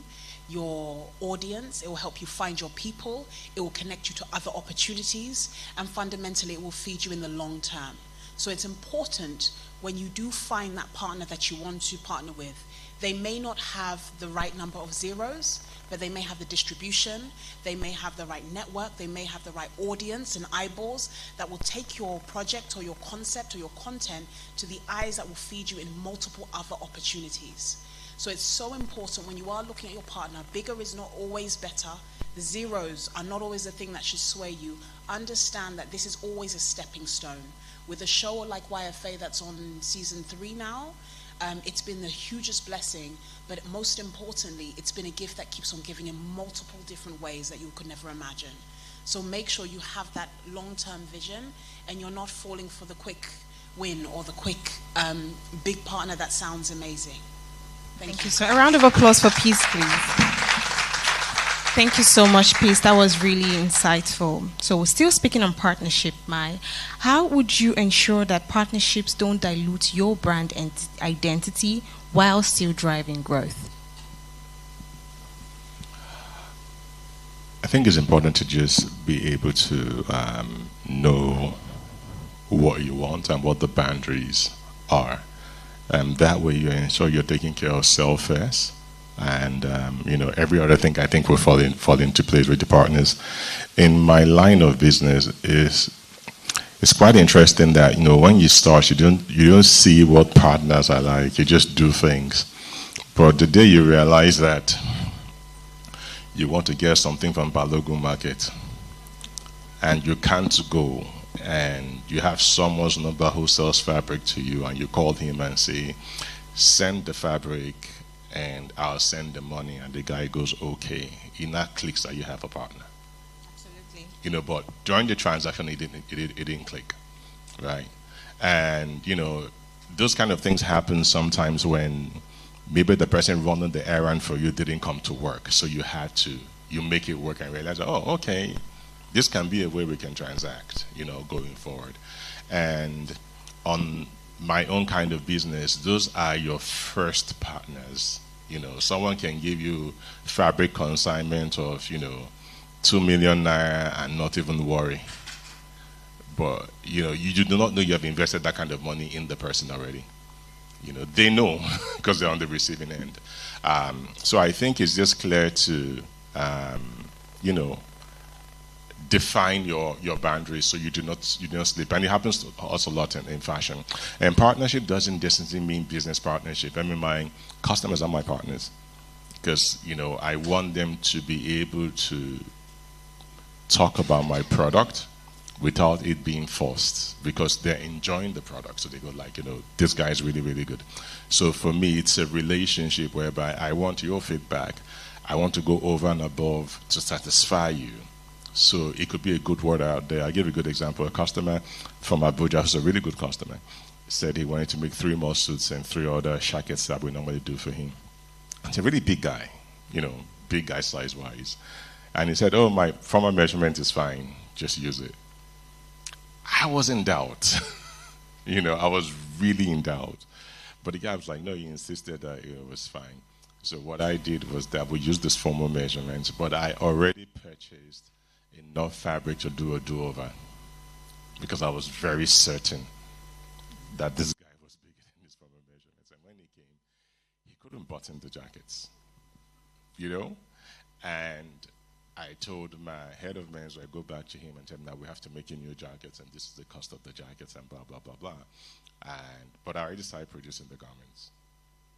S9: your audience. It will help you find your people. It will connect you to other opportunities, and fundamentally it will feed you in the long term. So it's important when you do find that partner that you want to partner with, they may not have the right number of zeros, but they may have the distribution, they may have the right network, they may have the right audience and eyeballs that will take your project or your concept or your content to the eyes that will feed you in multiple other opportunities. So it's so important when you are looking at your partner, bigger is not always better. The zeros are not always the thing that should sway you. Understand that this is always a stepping stone. With a show like YFA that's on season 3 now, it's been the hugest blessing, but most importantly, it's been a gift that keeps on giving in multiple different ways that you could never imagine. So make sure you have that long-term vision and you're not falling for the quick win or the quick big partner that sounds amazing. Thank you.
S1: So a round of applause for Peace, please. Thank you so much, Peace. That was really insightful. So we're still speaking on partnership, Mai. How would you ensure that partnerships don't dilute your brand and identity while still driving growth?
S8: I think it's important to just be able to know what you want and what the boundaries are. That way you ensure you're taking care of self first. And every other thing I think will fall into place with the partners. In my line of business, it's quite interesting that when you start, you don't see what partners are like. You just do things. But the day you realize that you want to get something from Balogun Market, and you can't go, and you have someone's number who sells fabric to you, and you call him and say, send the fabric and I'll send the money, and the guy goes, okay, in that clicks that you have a partner.
S1: Absolutely.
S8: But during the transaction, it didn't click, right? And, those kind of things happen sometimes when maybe the person running the errand for you didn't come to work, so you make it work and realize, oh, okay, this can be a way we can transact, going forward. And on my own kind of business, those are your first partners. Someone can give you fabric consignment of, 2 million naira and not even worry. But, you do not know you have invested that kind of money in the person already. They know because they're on the receiving end. So I think it's just clear to, define your boundaries so you do not slip. And it happens to us a lot in fashion. And partnership doesn't necessarily mean business partnership. I mean, my customers are my partners because, I want them to be able to talk about my product without it being forced, because they're enjoying the product. So they go like, this guy is really, really good. So for me, it's a relationship whereby I want your feedback. I want to go over and above to satisfy you. So it could be a good word out there. I'll give you a good example. A customer from Abuja, who's a really good customer, said he wanted to make 3 more suits and 3 other jackets that we normally do for him. He's a really big guy, big guy size-wise. And he said, oh, my former measurement is fine. Just use it. I was in doubt. I was really in doubt. But the guy was like, no, he insisted that it was fine. So what I did was that we used this formal measurements, but I already purchased enough fabric to do a do-over because I was very certain that this guy was bigger than his formal measurements. And when he came, he couldn't button the jackets, And I told my head of menswear, go back to him and tell him that we have to make you new jackets, and this is the cost of the jackets, and blah, blah, blah, blah. But I already started producing the garments.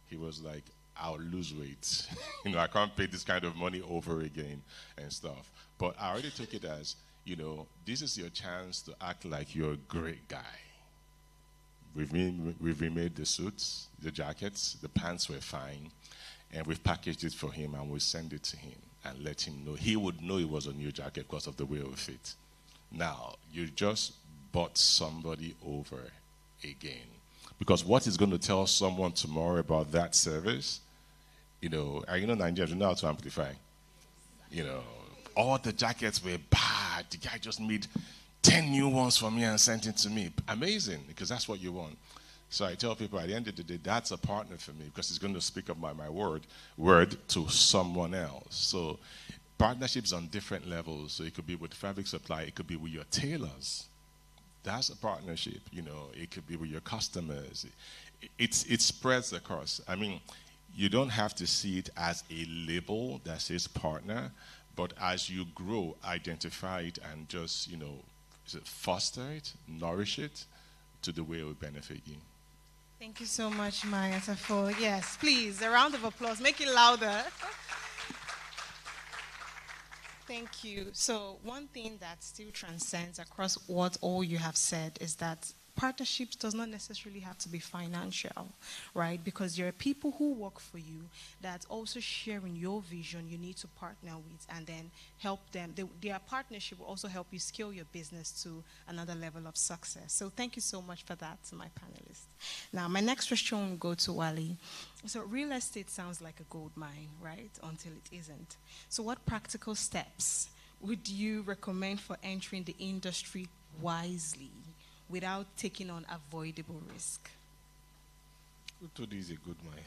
S8: He was like, I'll lose weight. I can't pay this kind of money over again and stuff. But I already took it as, this is your chance to act like you're a great guy. We've remade the suits, the jackets, the pants were fine, and we've packaged it for him, and we'll send it to him and let him know. He would know it was a new jacket because of the way it would fit. Now, you just bought somebody over again. Because what is going to tell someone tomorrow about that service, Nigerians, you know how to amplify. All the jackets were bad. The guy just made 10 new ones for me and sent it to me. Amazing, because that's what you want. So I tell people at the end of the day, that's a partner for me because he's going to speak up my word to someone else. So partnerships on different levels. So it could be with fabric supply. It could be with your tailors. That's a partnership. It could be with your customers. It spreads across. I mean, you don't have to see it as a label that says partner, but as you grow, identify it and just, foster it, nourish it to the way it will benefit you.
S1: Thank you so much, Mai Atafo. Yes, please, a round of applause. Make it louder. Thank you. So one thing that still transcends across what all you have said is that partnerships does not necessarily have to be financial, right? Because there are people who work for you that also share in your vision you need to partner with and then help them. Their partnership will also help you scale your business to another level of success. So thank you so much for that, my panelists. Now, my next question will go to Wale. So real estate sounds like a gold mine, right? Until it isn't. So what practical steps would you recommend for entering the industry wisely without taking on avoidable risk?
S8: Who told you is a good mind?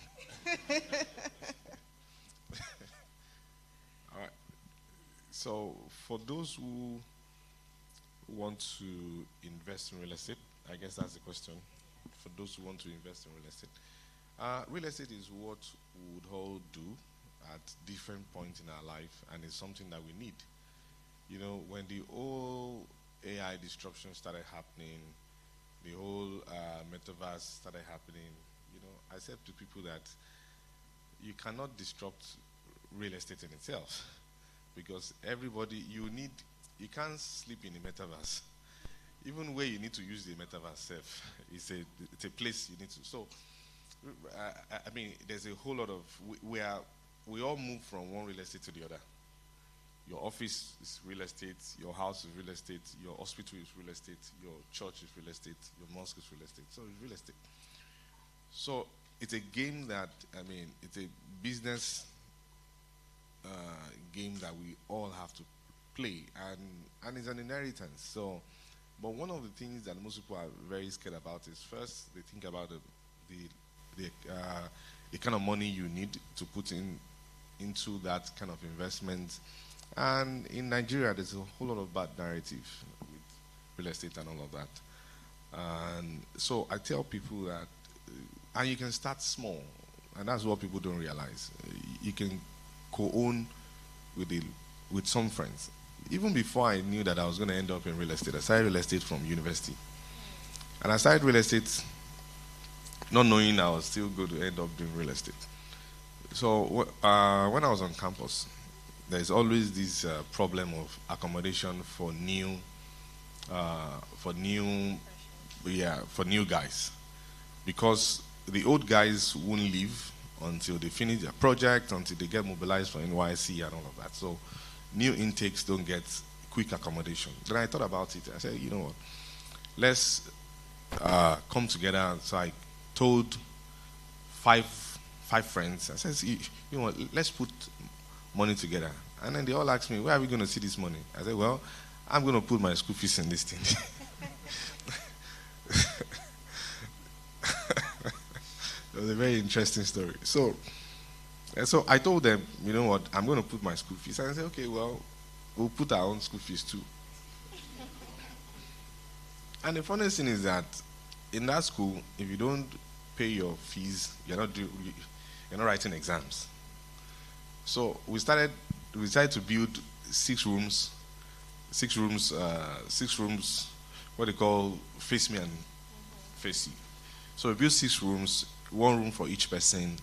S8: All right. So for those who want to invest in real estate, I guess that's the question. For those who want to invest in real estate is what we would all do at different points in our life, and it's something that we need. When the whole AI disruption started happening, the whole metaverse started happening, I said to people that you cannot disrupt real estate in itself because you need you can't sleep in the metaverse. Even where you need to use the metaverse self, it's a place you need to. So, I mean, there's a whole lot of, we all move from one real estate to the other. Your office is real estate, your house is real estate, your hospital is real estate, your church is real estate, your mosque is real estate. So it's real estate. So it's a game that, I mean, it's a business game that we all have to play, and it's an inheritance. So, but one of the things that most people are very scared about is, first they think about the kind of money you need to put into that kind of investment. And in Nigeria, there's a whole lot of bad narrative with real estate and all of that. And so I tell people that, and you can start small, and that's what people don't realize. You can co-own with some friends. Even before I knew that I was going to end up in real estate, I started real estate from university. And I started real estate not knowing I was still going to end up doing real estate. So when I was on campus, there's always this problem of accommodation for new guys, because the old guys won't leave until they finish their project, until they get mobilized for NYC and all of that. So new intakes don't get quick accommodation. Then I thought about it. I said, you know what, let's come together. So I told five friends. I said, you know what, let's put money together. And then they all asked me, where are we going to see this money? I said, well, I'm going to put my school fees in this thing. It was a very interesting story. So I told them, you know what, I'm going to put my school fees. And I said, okay, well, we'll put our own school fees too. And the funny thing is that in that school, if you don't pay your fees, you're not writing exams. So we decided to build 6 rooms, what they call face me and face you. So we built 6 rooms, 1 room for each person.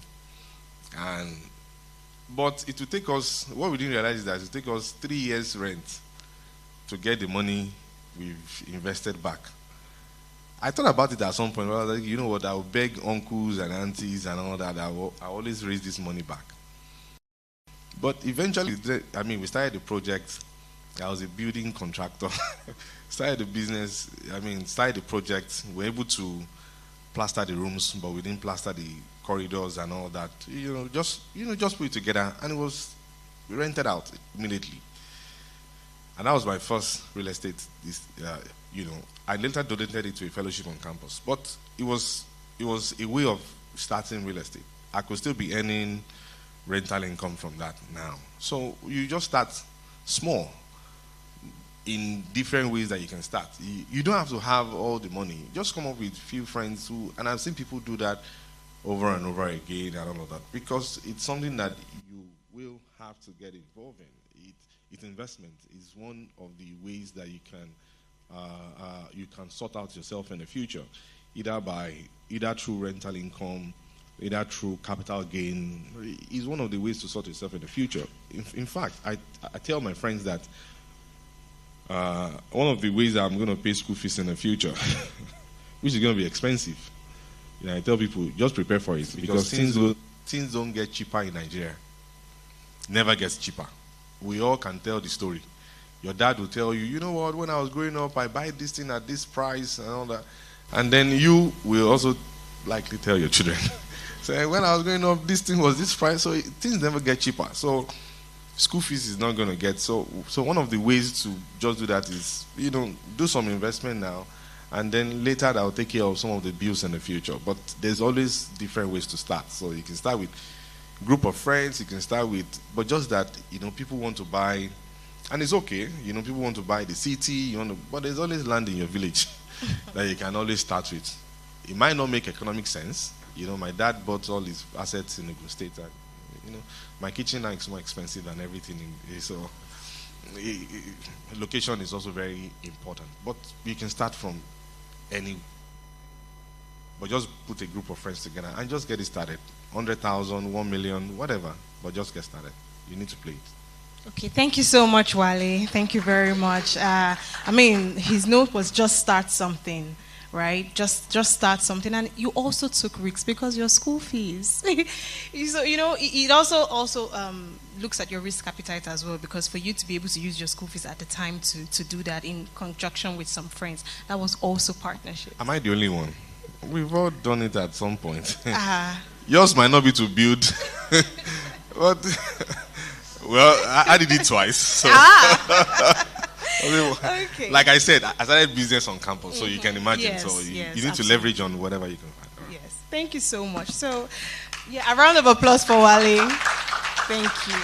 S8: But it would take us, what we didn't realize is that it would take us 3 years rent to get the money we've invested back. I thought about it at some point. I was like, you know what, I will beg uncles and aunties and all that. I always raise this money back. But eventually, we started the project. I was a building contractor. Started the business, started the project. We were able to plaster the rooms, but we didn't plaster the corridors and all that. Just put it together, and we rented out immediately. And that was my first real estate. I later donated it to a fellowship on campus, but it was a way of starting real estate. I could still be earning rental income from that now. So you just start small in different ways that you can start. You don't have to have all the money. Just come up with a few friends and I've seen people do that over and over again and all of that, because it's something that you will have to get involved in. It's investment. It's one of the ways that you can sort out yourself in the future, either through rental income, either through capital gain. Is one of the ways to sort yourself in the future. In fact, I tell my friends that one of the ways that I'm going to pay school fees in the future, which is going to be expensive, I tell people, just prepare for it, because things don't get cheaper in Nigeria. Never gets cheaper. We all can tell the story. Your dad will tell you, you know what, when I was growing up, I buy this thing at this price and all that. And then you will also likely tell your children, say, when I was growing up, this thing was this price. So things never get cheaper. So school fees is not going to get. So one of the ways to just do that is, do some investment now, and then later that will take care of some of the bills in the future. But there's always different ways to start. So you can start with group of friends, you can start with, but just that, people want to buy, and it's okay, people want to buy the city, but there's always land in your village that you can always start with. It might not make economic sense. My dad bought all his assets in Ogun State, and, my kitchen now is more expensive than everything. So location is also very important. But you can start from any, but just put a group of friends together and just get it started. 100,000, 1 million, whatever, but just get started. You need to play it.
S1: Okay, thank you so much, Wale. Thank you very much. I mean, his note was just start something, right? Just start something, and you also took risks because your school fees. So it also looks at your risk appetite as well, because for you to be able to use your school fees at the time to do that in conjunction with some friends, that was also partnership.
S8: Am I the only one? We've all done it at some point.
S1: Uh-huh.
S8: Yours might not be to build, but well, I did it twice. So.
S1: Okay.
S8: Like I said, I started business on campus, so you can imagine.
S1: Yes,
S8: so you need
S1: absolutely.
S8: to leverage on whatever you can find.
S1: Yes, thank you so much. So, yeah, a round of applause for Wale. Thank you.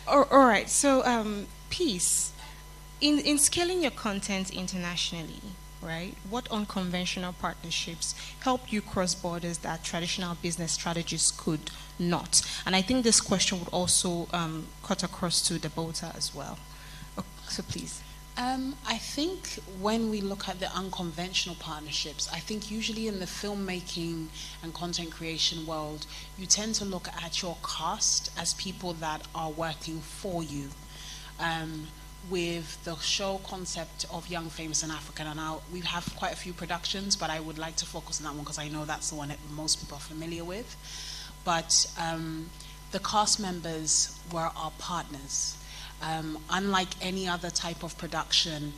S1: All right, so Peace, in scaling your content internationally, right, what unconventional partnerships help you cross borders that traditional business strategies could not? And I think this question would also cut across to Dabota as well. So please.
S9: I think when we look at the unconventional partnerships, I think usually in the filmmaking and content creation world, you tend to look at your cast as people that are working for you. With the show concept of Young, Famous and African, and we have quite a few productions, but I would like to focus on that one because I know that's the one that most people are familiar with. But the cast members were our partners. Unlike any other type of production,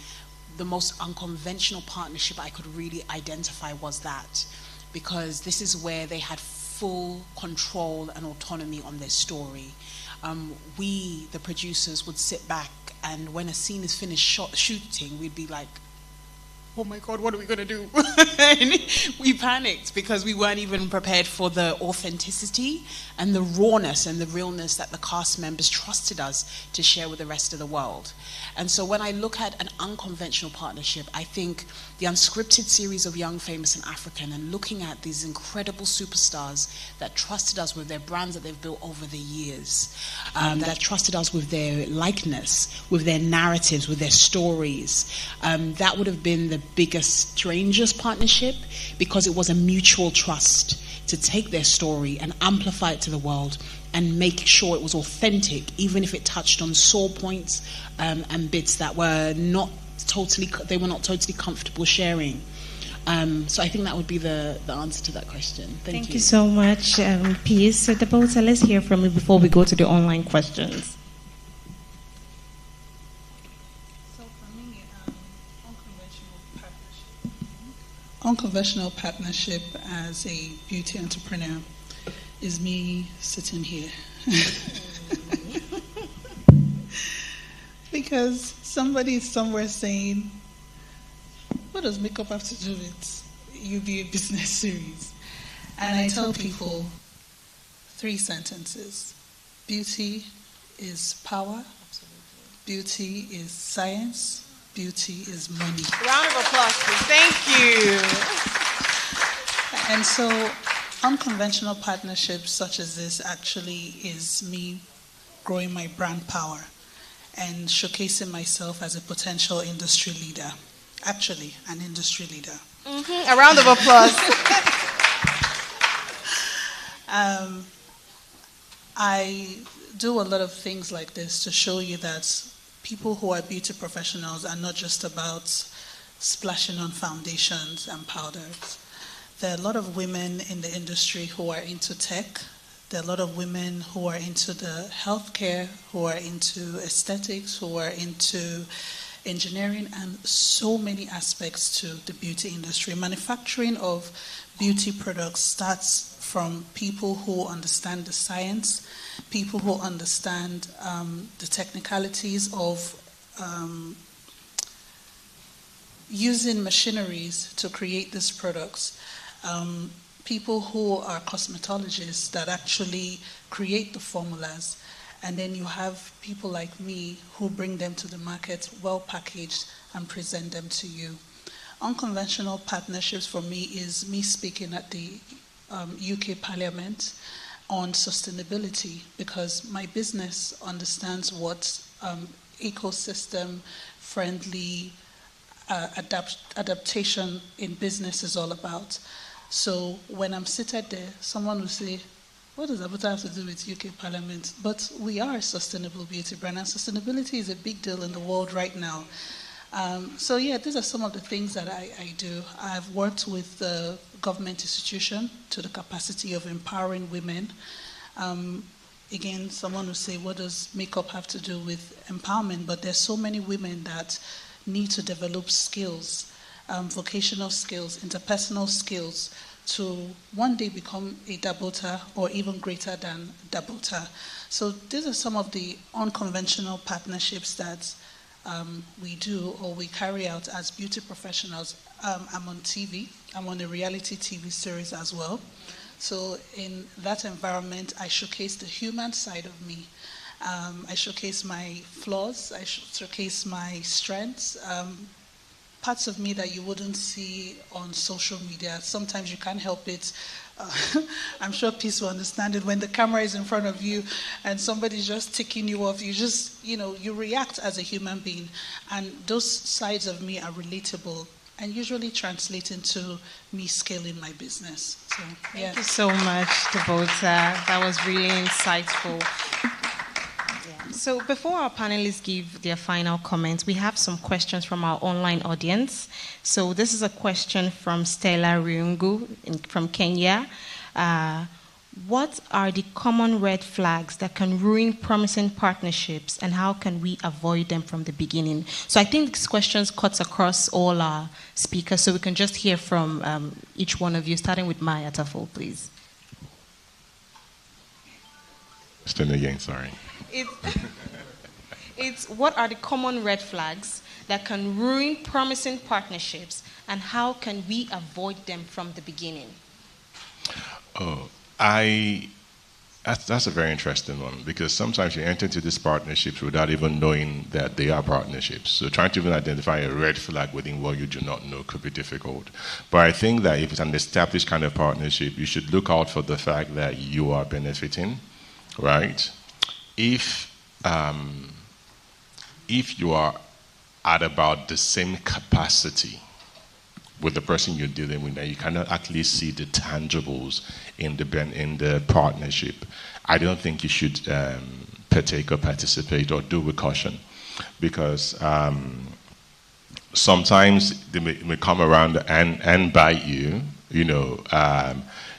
S9: the most unconventional partnership I could really identify was that, because this is where they had full control and autonomy on their story. We, the producers, would sit back, and when a scene is finished shooting, we'd be like, oh my God, what are we going to do? We panicked because we weren't even prepared for the authenticity and the rawness and the realness that the cast members trusted us to share with the rest of the world. And so when I look at an unconventional partnership, I think the unscripted series of Young, Famous and African, and looking at these incredible superstars that trusted us with their brands that they've built over the years, that trusted us with their likeness, with their narratives, with their stories, that would have been the biggest, strangest partnership, because it was a mutual trust to take their story and amplify it to the world and make sure it was authentic, even if it touched on sore points and bits that were not totally comfortable sharing. So I think that would be the answer to that question. Thank you.
S1: Thank you so much, Peace. So Dabota, let's hear from you before we go to the online questions.
S7: Unconventional partnership as a beauty entrepreneur is me sitting here. Because somebody is somewhere saying, what does makeup have to do with UBA business series? And I tell people 3 sentences. Beauty is power. Absolutely. Beauty is science. Beauty is money.
S1: Round of applause, please. Thank you.
S7: And so unconventional partnerships such as this actually is me growing my brand power and showcasing myself as a potential industry leader. Actually, an industry leader.
S1: Mm-hmm. A round of applause.
S7: I do a lot of things like this to show you that people who are beauty professionals are not just about splashing on foundations and powders. There are a lot of women in the industry who are into tech. There are a lot of women who are into the healthcare, who are into aesthetics, who are into engineering, and so many aspects to the beauty industry. Manufacturing of beauty products starts from people who understand the science, people who understand the technicalities of using machineries to create these products, people who are cosmetologists that actually create the formulas, and then you have people like me who bring them to the market well packaged and present them to you. Unconventional partnerships for me is me speaking at the UK Parliament on sustainability, because my business understands what ecosystem friendly adaptation in business is all about. So when I'm seated there, someone will say, What does Dabota have to do with UK Parliament? But we are a sustainable beauty brand, and sustainability is a big deal in the world right now. So yeah, these are some of the things that I do. I've worked with the government institution to the capacity of empowering women. Again, someone will say, what does makeup have to do with empowerment? But there's so many women that need to develop skills, vocational skills, interpersonal skills, to one day become a Dabota or even greater than Dabota. So these are some of the unconventional partnerships that we do or we carry out as beauty professionals. I'm on TV. I'm on a reality TV series as well. So in that environment, I showcase the human side of me. I showcase my flaws. I showcase my strengths. Parts of me that you wouldn't see on social media. Sometimes you can't help it. I'm sure Peace will understand it. When the camera is in front of you and somebody's just ticking you off, you just, you react as a human being. And those sides of me are relatable and usually translate into me scaling my business. So, yeah.
S1: Thank you so much, Dabota. That was really insightful. So before our panelists give their final comments, we have some questions from our online audience. So this is a question from Stella Riungu from Kenya. What are the common red flags that can ruin promising partnerships, and how can we avoid them from the beginning? So I think this question cuts across all our speakers, so we can just hear from each one of you, starting with Mai Atafo, please.
S8: Stand again, sorry.
S1: It's what are the common red flags that can ruin promising partnerships, and how can we avoid them from the beginning?
S8: Oh, that's a very interesting one, because sometimes you enter into these partnerships without even knowing that they are partnerships. So trying to even identify a red flag within what you do not know could be difficult. But I think that if it's an established kind of partnership, you should look out for the fact that you are benefiting, right? If you are at about the same capacity with the person you're dealing with, and you cannot actually see the tangibles in the partnership, I don't think you should partake or participate, or do with caution, because sometimes they may come around and bite you,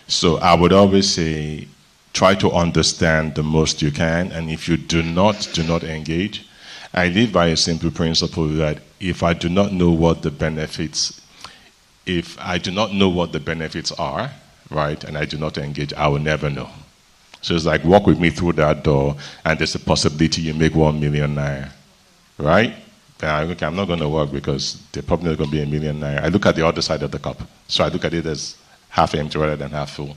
S8: so I would always say, try to understand the most you can, and if you do not engage. I live by a simple principle that if I do not know what the benefits are, right, and I do not engage, I will never know. So it's like, walk with me through that door, and there's a possibility you make 1 million naira, right? Okay, I'm not going to work because they're probably not going to be 1 million naira. I look at the other side of the cup. So I look at it as half empty rather than half full.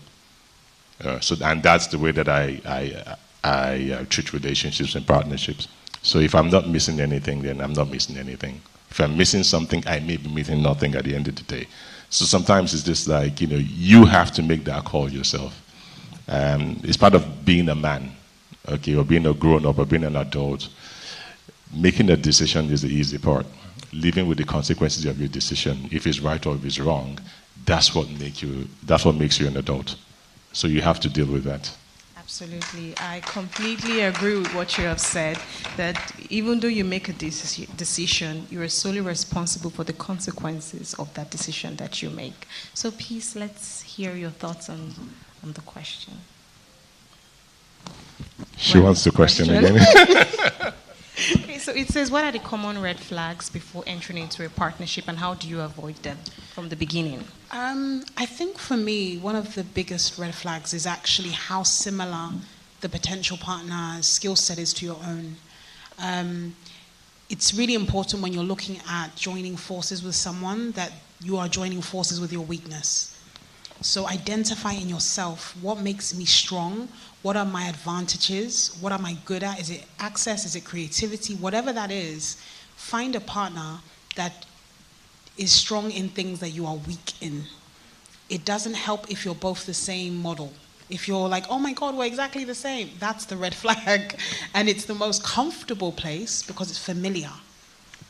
S8: And that's the way that I treat relationships and partnerships. So if I'm not missing anything, then I'm not missing anything. If I'm missing something, I may be missing nothing at the end of the day. So sometimes it's just like, you have to make that call yourself. It's part of being a man, okay, or being a grown-up, or being an adult. Making a decision is the easy part. Living with the consequences of your decision, if it's right or if it's wrong, that's what makes you an adult. So you have to deal with that.
S1: Absolutely. I completely agree with what you have said, that even though you make a decision, you are solely responsible for the consequences of that decision that you make. So Peace, let's hear your thoughts on the question.
S8: She wants the question again.
S1: Okay, so it says, what are the common red flags before entering into a partnership, and how do you avoid them from the beginning?
S9: I think for me, one of the biggest red flags is actually how similar the potential partner's skill set is to your own. It's really important when you're looking at joining forces with someone that you are joining forces with your weakness. So identify in yourself, what makes me strong? What are my advantages? What am I good at? Is it access? Is it creativity? Whatever that is, find a partner that is strong in things that you are weak in. It doesn't help if you're both the same model. If you're like, oh my God, we're exactly the same, that's the red flag. And it's the most comfortable place because it's familiar.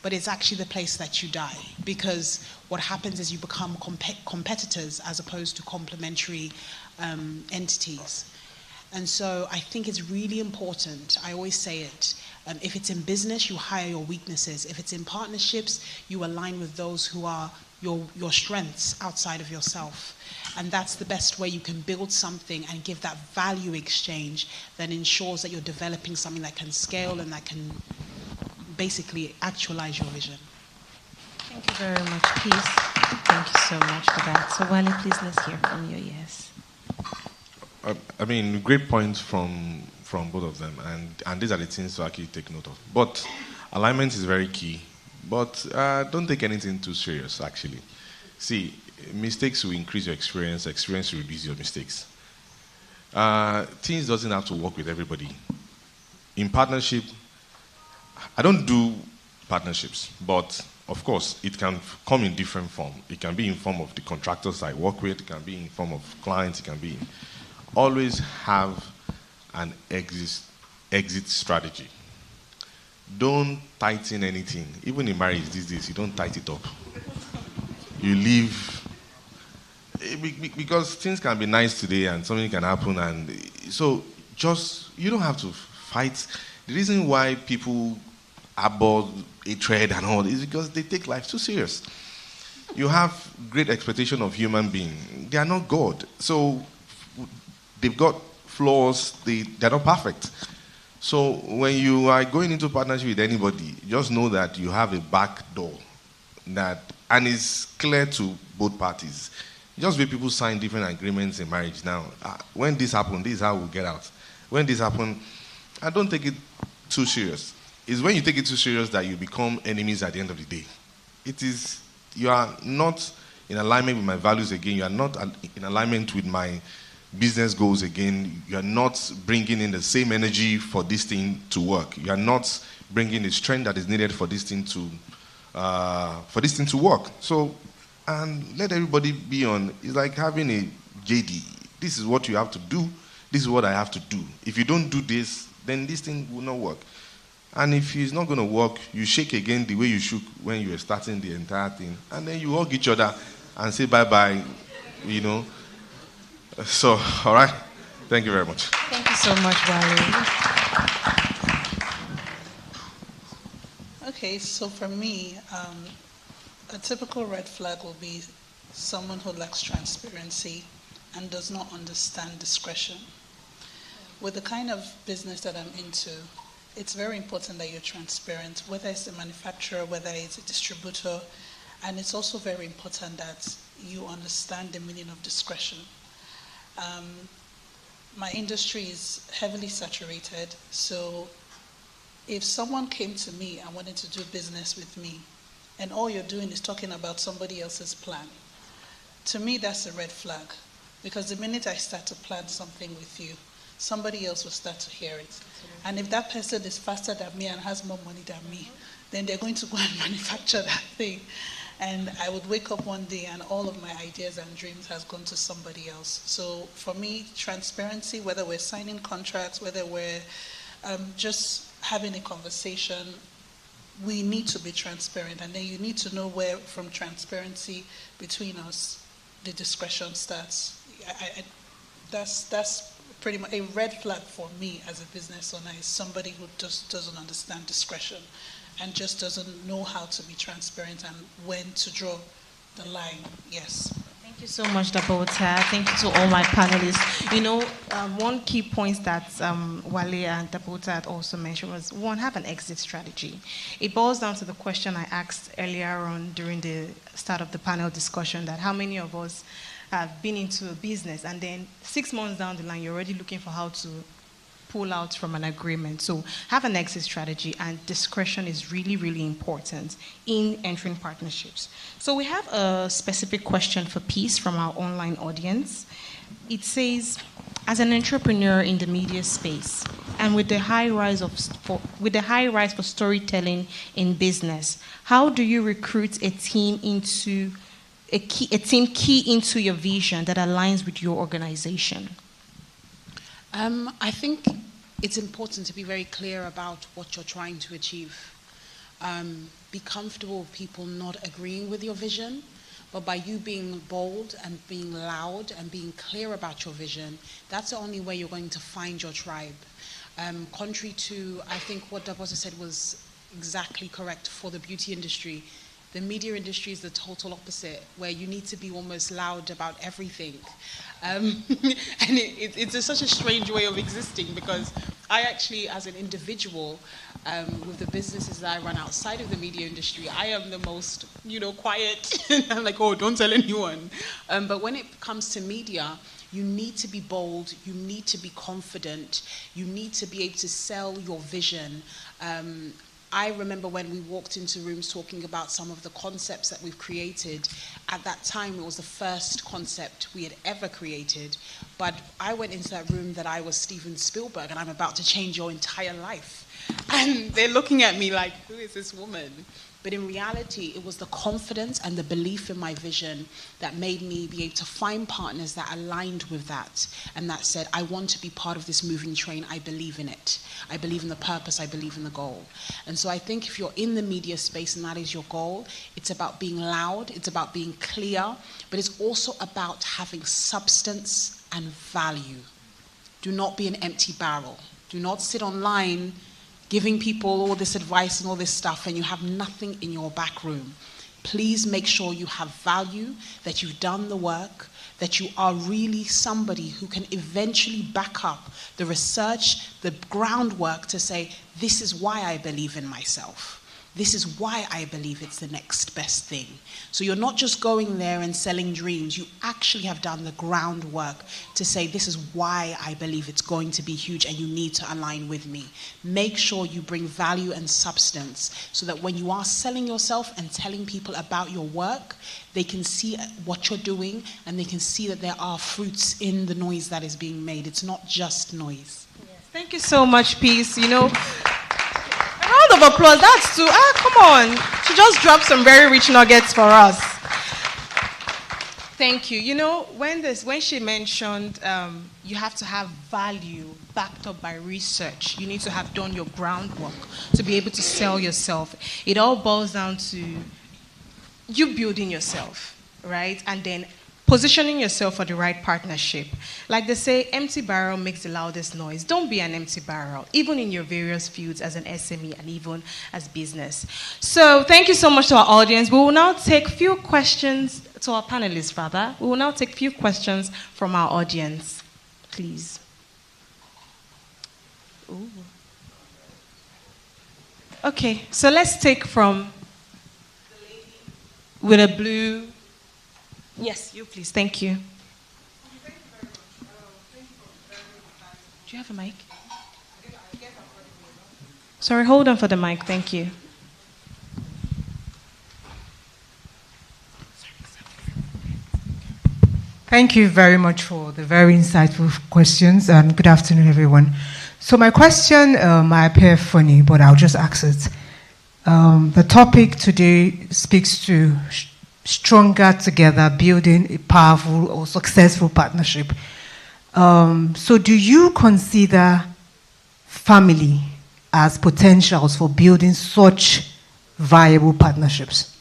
S9: But it's actually the place that you die, because what happens is you become competitors as opposed to complementary entities. And so I think it's really important. I always say it. If it's in business, you hire your weaknesses. If it's in partnerships, you align with those who are your strengths outside of yourself. And that's the best way you can build something and give that value exchange that ensures that you're developing something that can scale and that can basically actualize your vision.
S1: Thank you very much, Peace. Thank you so much for that. So, Wale, please, let's hear from you. Yes.
S8: I mean, great points from both of them, and these are the things to actually take note of. But alignment is very key. But don't take anything too serious, actually. See, mistakes will increase your experience. Experience will reduce your mistakes. Things doesn't have to work with everybody. In partnership, I don't do partnerships, but of course, it can come in different form. It can be in form of the contractors I work with. It can be in form of clients. It can be in... Always have an exit strategy. Don't tighten anything. Even in marriage these days, you don't tighten it up. You leave. Because things can be nice today and something can happen. And so you don't have to fight. The reason why people abhor hatred and all is because they take life too serious. You have great expectation of human being. They are not God. So they've got flaws. They're not perfect. So when you are going into partnership with anybody, just know that you have a back door and it's clear to both parties. Just where people sign different agreements in marriage now. When this happens, this is how we'll get out. When this happens, I don't take it too serious. It's when you take it too serious that you become enemies at the end of the day. You are not in alignment with my values again. You are not in alignment with my business goals again. You are not bringing in the same energy for this thing to work. You are not bringing the strength that is needed for this thing to work. So, and let everybody be on. It's like having a JD. This is what you have to do. This is what I have to do. If you don't do this, then this thing will not work. And if it's not going to work, you shake again the way you shook when you were starting the entire thing, and then you hug each other and say bye-bye, you know. So, all right. Thank you very much.
S1: Thank you so much, Wale.
S7: Okay, so for me, a typical red flag will be someone who lacks transparency and does not understand discretion. With the kind of business that I'm into, it's very important that you're transparent, whether it's a manufacturer, whether it's a distributor, and it's also very important that you understand the meaning of discretion. My industry is heavily saturated, so if someone came to me and wanted to do business with me, and all you're doing is talking about somebody else's plan, to me that's a red flag, because the minute I start to plan something with you, somebody else will start to hear it. And if that person is faster than me and has more money than me, then they're going to go and manufacture that thing. And I would wake up one day and all of my ideas and dreams has gone to somebody else. So for me, transparency, whether we're signing contracts, whether we're just having a conversation, we need to be transparent. And then you need to know where from transparency between us, the discretion starts. That's pretty much a red flag for me as a business owner, is somebody who just doesn't understand discretion and just doesn't know how to be transparent and when to draw the line. Yes.
S1: Thank you so much, Dabota. Thank you to all my panelists. You know, one key point that Wale and Dabota had also mentioned was, one, have an exit strategy. It boils down to the question I asked earlier on during the start of the panel discussion, that how many of us have been into a business and then 6 months down the line, you're already looking for how to pull out from an agreement. So have an exit strategy, and discretion is really, really important in entering partnerships. So we have a specific question for Peace from our online audience. It says, as an entrepreneur in the media space, and with the high rise for storytelling in business, how do you recruit a team key into your vision that aligns with your organization?
S9: I think it's important to be very clear about what you're trying to achieve. Be comfortable with people not agreeing with your vision, But by you being bold and being loud and being clear about your vision, that's the only way you're going to find your tribe. Contrary to, I think what Dabota said was exactly correct for the beauty industry. The media industry is the total opposite, where you need to be almost loud about everything. And it's such a strange way of existing, because I actually, as an individual, with the businesses that I run outside of the media industry, I am the most, quiet. I'm like, oh, don't tell anyone. But when it comes to media, you need to be bold, you need to be confident, you need to be able to sell your vision. I remember when we walked into rooms talking about some of the concepts that we've created. At that time, it was the first concept we had ever created. But I went into that room that I was Steven Spielberg and I'm about to change your entire life. And they're looking at me like, who is this woman? But in reality, it was the confidence and the belief in my vision that made me be able to find partners that aligned with that and that said, I want to be part of this moving train. I believe in it. I believe in the purpose. I believe in the goal. And so I think if you're in the media space and that is your goal, it's about being loud. It's about being clear. But it's also about having substance and value. Do not be an empty barrel. Do not sit online giving people all this advice and all this stuff and you have nothing in your back room. Please make sure you have value, that you've done the work, that you are really somebody who can eventually back up the research, the groundwork to say, this is why I believe in myself. This is why I believe it's the next best thing. So you're not just going there and selling dreams. You actually have done the groundwork to say, this is why I believe it's going to be huge and you need to align with me. Make sure you bring value and substance so that when you are selling yourself and telling people about your work, they can see what you're doing and they can see that there are fruits in the noise that is being made. It's not just noise.
S1: Yes. Thank you so much, Peace. Round of applause. That's too. Come on. She just dropped some very rich nuggets for us. Thank you. When she mentioned you have to have value backed up by research, you need to have done your groundwork to be able to sell yourself. It all boils down to you building yourself, right? And then positioning yourself for the right partnership. Like they say, empty barrel makes the loudest noise. Don't be an empty barrel, even in your various fields as an SME and even as business. So thank you so much to our audience. We will now take few questions, to our panelists rather. We will now take few questions from our audience, please. Ooh. Okay, so let's take from the lady with a blue. Yes, you please. Thank you. Do you have a mic? Sorry, hold on for the mic. Thank you.
S10: Thank you very much for the very insightful questions. Good afternoon, everyone. So my question might appear funny, but I'll just ask it. The topic today speaks to stronger together, building a powerful or successful partnership. So do you consider family as potentials for building such viable partnerships?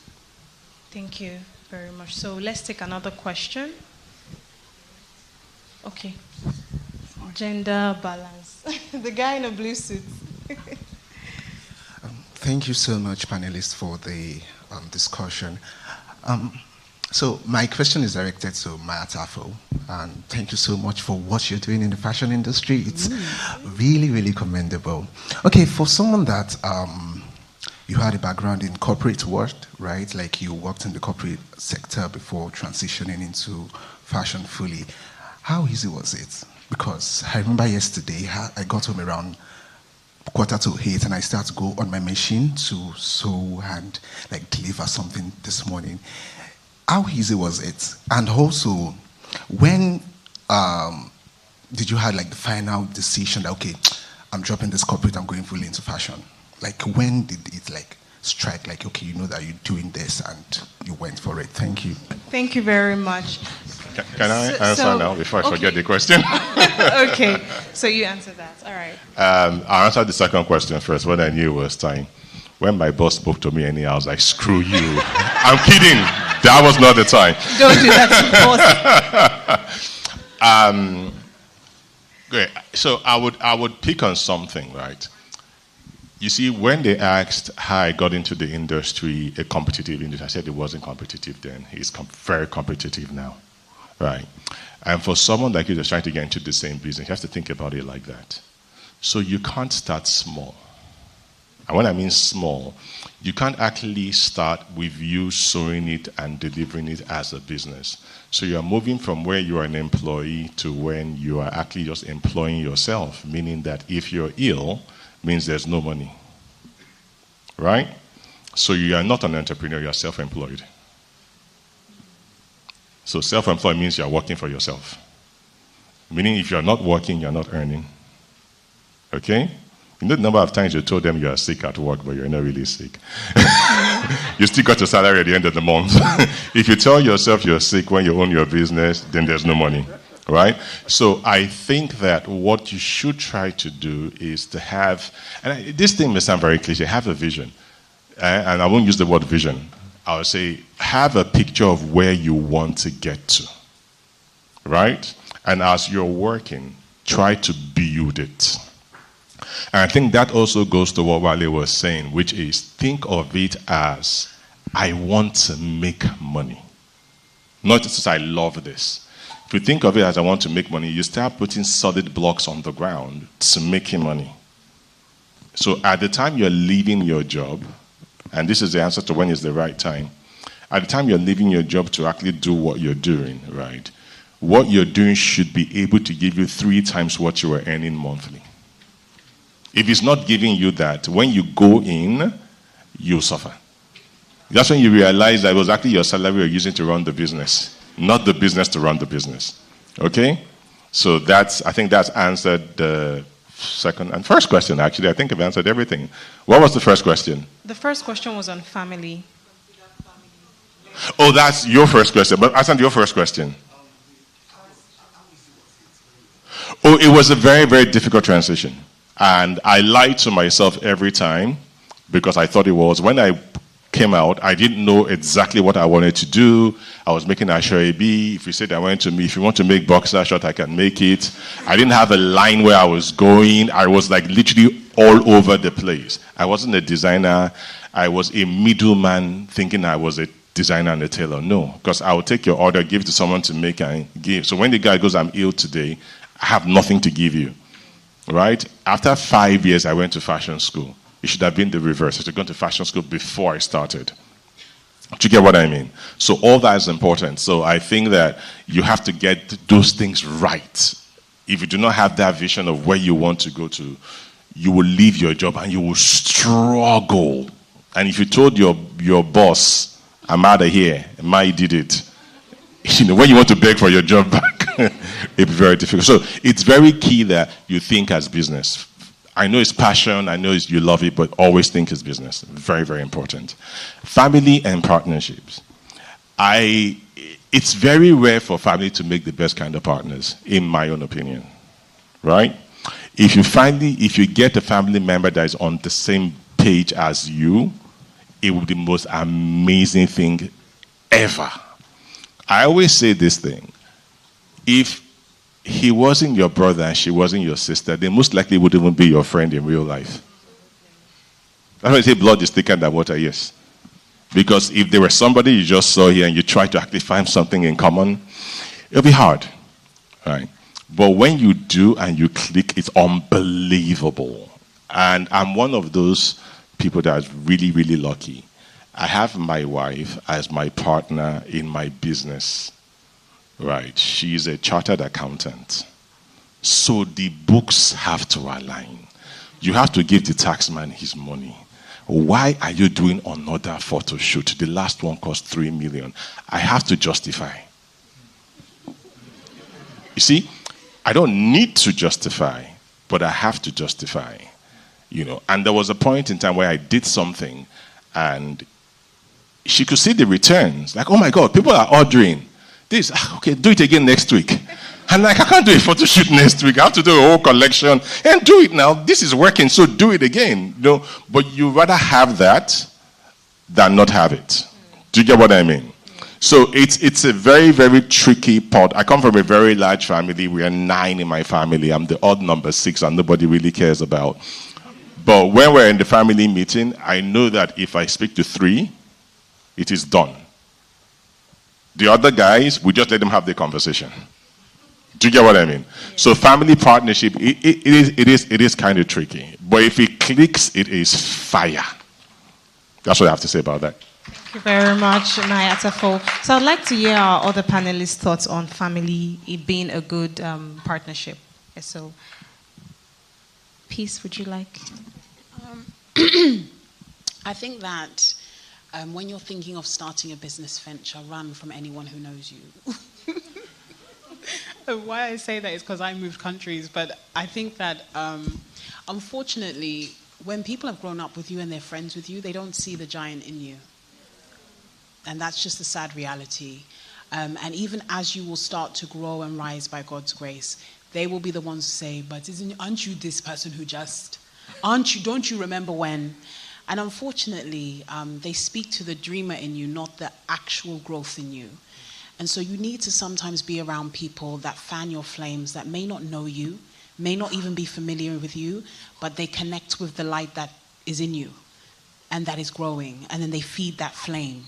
S1: Thank you very much. So let's take another question. Okay. Gender balance. The guy in a blue suit.
S11: Thank you so much, panelists, for the discussion. So my question is directed to Mai Atafo, and thank you so much for what you're doing in the fashion industry. It's really, really commendable. Okay, for someone that you had a background in corporate world, right? Like you worked in the corporate sector before transitioning into fashion fully. How easy was it? Because I remember yesterday, I got home around 7:45 and I started to go on my machine to sew and like deliver something this morning. How easy was it? And also, when did you have like the final decision that, okay, I'm dropping this corporate, I'm going fully into fashion? Like when did it like strike, like, okay, you know that you're doing this and you went for it? Thank you.
S1: Thank you very much.
S8: Can I answer now before I forget the question?
S1: Okay, so you answer that. All right.
S8: I'll answer the second question first, what I knew was time. When my boss spoke to me anyhow, I was like, screw you. I'm kidding. That was not the time.
S1: Don't do that to boss.
S8: Great. So I would pick on something, right? You see, when they asked how I got into the industry, a competitive industry, I said it wasn't competitive then. It's very competitive now, right? And for someone like you that's trying to get into the same business, you have to think about it like that. So you can't start small. And when I mean small, you can't actually start with you sowing it and delivering it as a business. So you're moving from where you are an employee to when you are actually just employing yourself, meaning that if you're ill, means there's no money. Right? So you are not an entrepreneur, you are self-employed. So self-employed means you're working for yourself. Meaning if you're not working, you're not earning. Okay? You know the number of times you told them you are sick at work, but you're not really sick. You still got your salary at the end of the month. If you tell yourself you're sick when you own your business, then there's no money. Right? So I think that what you should try to do is to have, and this thing may sound very cliche, have a vision. And I won't use the word vision. I'll say have a picture of where you want to get to. Right? And as you're working, try to build it. And I think that also goes to what Wale was saying, which is think of it as I want to make money. Not just as I love this. If you think of it as I want to make money, you start putting solid blocks on the ground to making money. So at the time you're leaving your job, and this is the answer to when is the right time, at the time you're leaving your job to actually do what you're doing, right? What you're doing should be able to give you 3 times what you were earning monthly. If it's not giving you that, when you go in, you'll suffer. That's when you realize that it was actually your salary you're using to run the business, not the business to run the business. Okay? So I think that's answered the second and first question, actually. I think I've answered everything. What was the first question?
S1: The first question was on family.
S8: Oh, that's your first question. But answer your first question. Oh, it was a very, very difficult transition. And I lied to myself every time because I thought it was. When I came out, I didn't know exactly what I wanted to do. I was making Ashoebi. If you said if you want to make boxer short, I can make it. I didn't have a line where I was going. I was like literally all over the place. I wasn't a designer. I was a middleman thinking I was a designer and a tailor. No, because I would take your order, give it to someone to make and give. So when the guy goes, I'm ill today, I have nothing to give you. Right? After 5 years, I went to fashion school. It should have been the reverse. I should have gone to fashion school before I started. Do you get what I mean? So all that is important. So I think that you have to get those things right. If you do not have that vision of where you want to go to, you will leave your job and you will struggle. And if you told your boss, I'm out of here, Mai did it, when you want to beg for your job back, it'd be very difficult. So it's very key that you think as business. I know it's passion, I know you love it, but always think as business. Very, very important. Family and partnerships. It's very rare for family to make the best kind of partners, in my own opinion. Right? If you get a family member that is on the same page as you, it will be the most amazing thing ever. I always say this thing. If he wasn't your brother and she wasn't your sister, they most likely wouldn't even be your friend in real life. That's why I say blood is thicker than water, yes. Because if there was somebody you just saw here and you try to actually find something in common, it'll be hard. Right? But when you do and you click, it's unbelievable. And I'm one of those people that is really, really lucky. I have my wife as my partner in my business. Right. She's a chartered accountant. So the books have to align. You have to give the taxman his money. Why are you doing another photo shoot? The last one cost 3 million. I have to justify. You see, I don't need to justify, but I have to justify. And there was a point in time where I did something and she could see the returns. Like, oh my God, people are ordering this. Okay, do it again next week. And like, I can't do a photo shoot next week. I have to do a whole collection and do it now. This is working, so do it again. You know, but you rather have that than not have it. Do you get what I mean? So it's a very, very tricky pot. I come from a very large family. We are 9 in my family. I'm the odd number 6 and nobody really cares about. But when we're in the family meeting, I know that if I speak to 3, it is done. The other guys, we just let them have the conversation. Do you get what I mean? Yeah. So family partnership, it is kind of tricky. But if it clicks, it is fire. That's what I have to say about that.
S1: Thank you very much, Mai Atafo. So I'd like to hear our other panelists' thoughts on family, it being a good partnership. So, Peace, would you like?
S9: I think that when you're thinking of starting a business venture, run from anyone who knows you. Why I say that is because I moved countries, but I think that unfortunately, when people have grown up with you and they're friends with you, they don't see the giant in you. And that's just the sad reality. And even as you will start to grow and rise by God's grace, they will be the ones to say, but aren't you this person who just, don't you remember when? And unfortunately, they speak to the dreamer in you, not the actual growth in you. And so you need to sometimes be around people that fan your flames, that may not know you, may not even be familiar with you, but they connect with the light that is in you and that is growing, and then they feed that flame.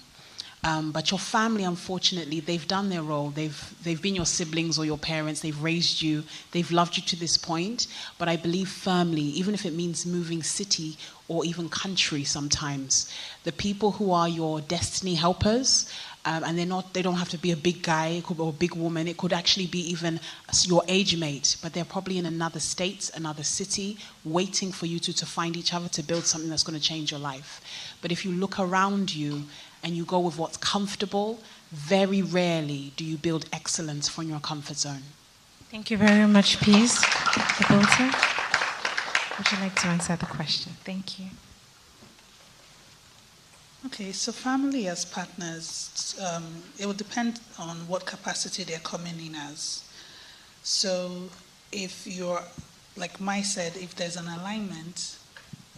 S9: But your family, unfortunately, they've done their role. They've been your siblings or your parents. They've raised you. They've loved you to this point. But I believe firmly, even if it means moving city or even country sometimes, the people who are your destiny helpers, and they don't have to be a big guy or a big woman. It could actually be even your age mate, but they're probably in another state, another city, waiting for you to find each other to build something that's going to change your life. But if you look around you and you go with what's comfortable, very rarely do you build excellence from your comfort zone.
S1: Thank you very much, Peace. Dabota, would you like to answer the question? Thank you.
S7: Okay, so family as partners, it will depend on what capacity they're coming in as. So if you're, like Mai said, if there's an alignment,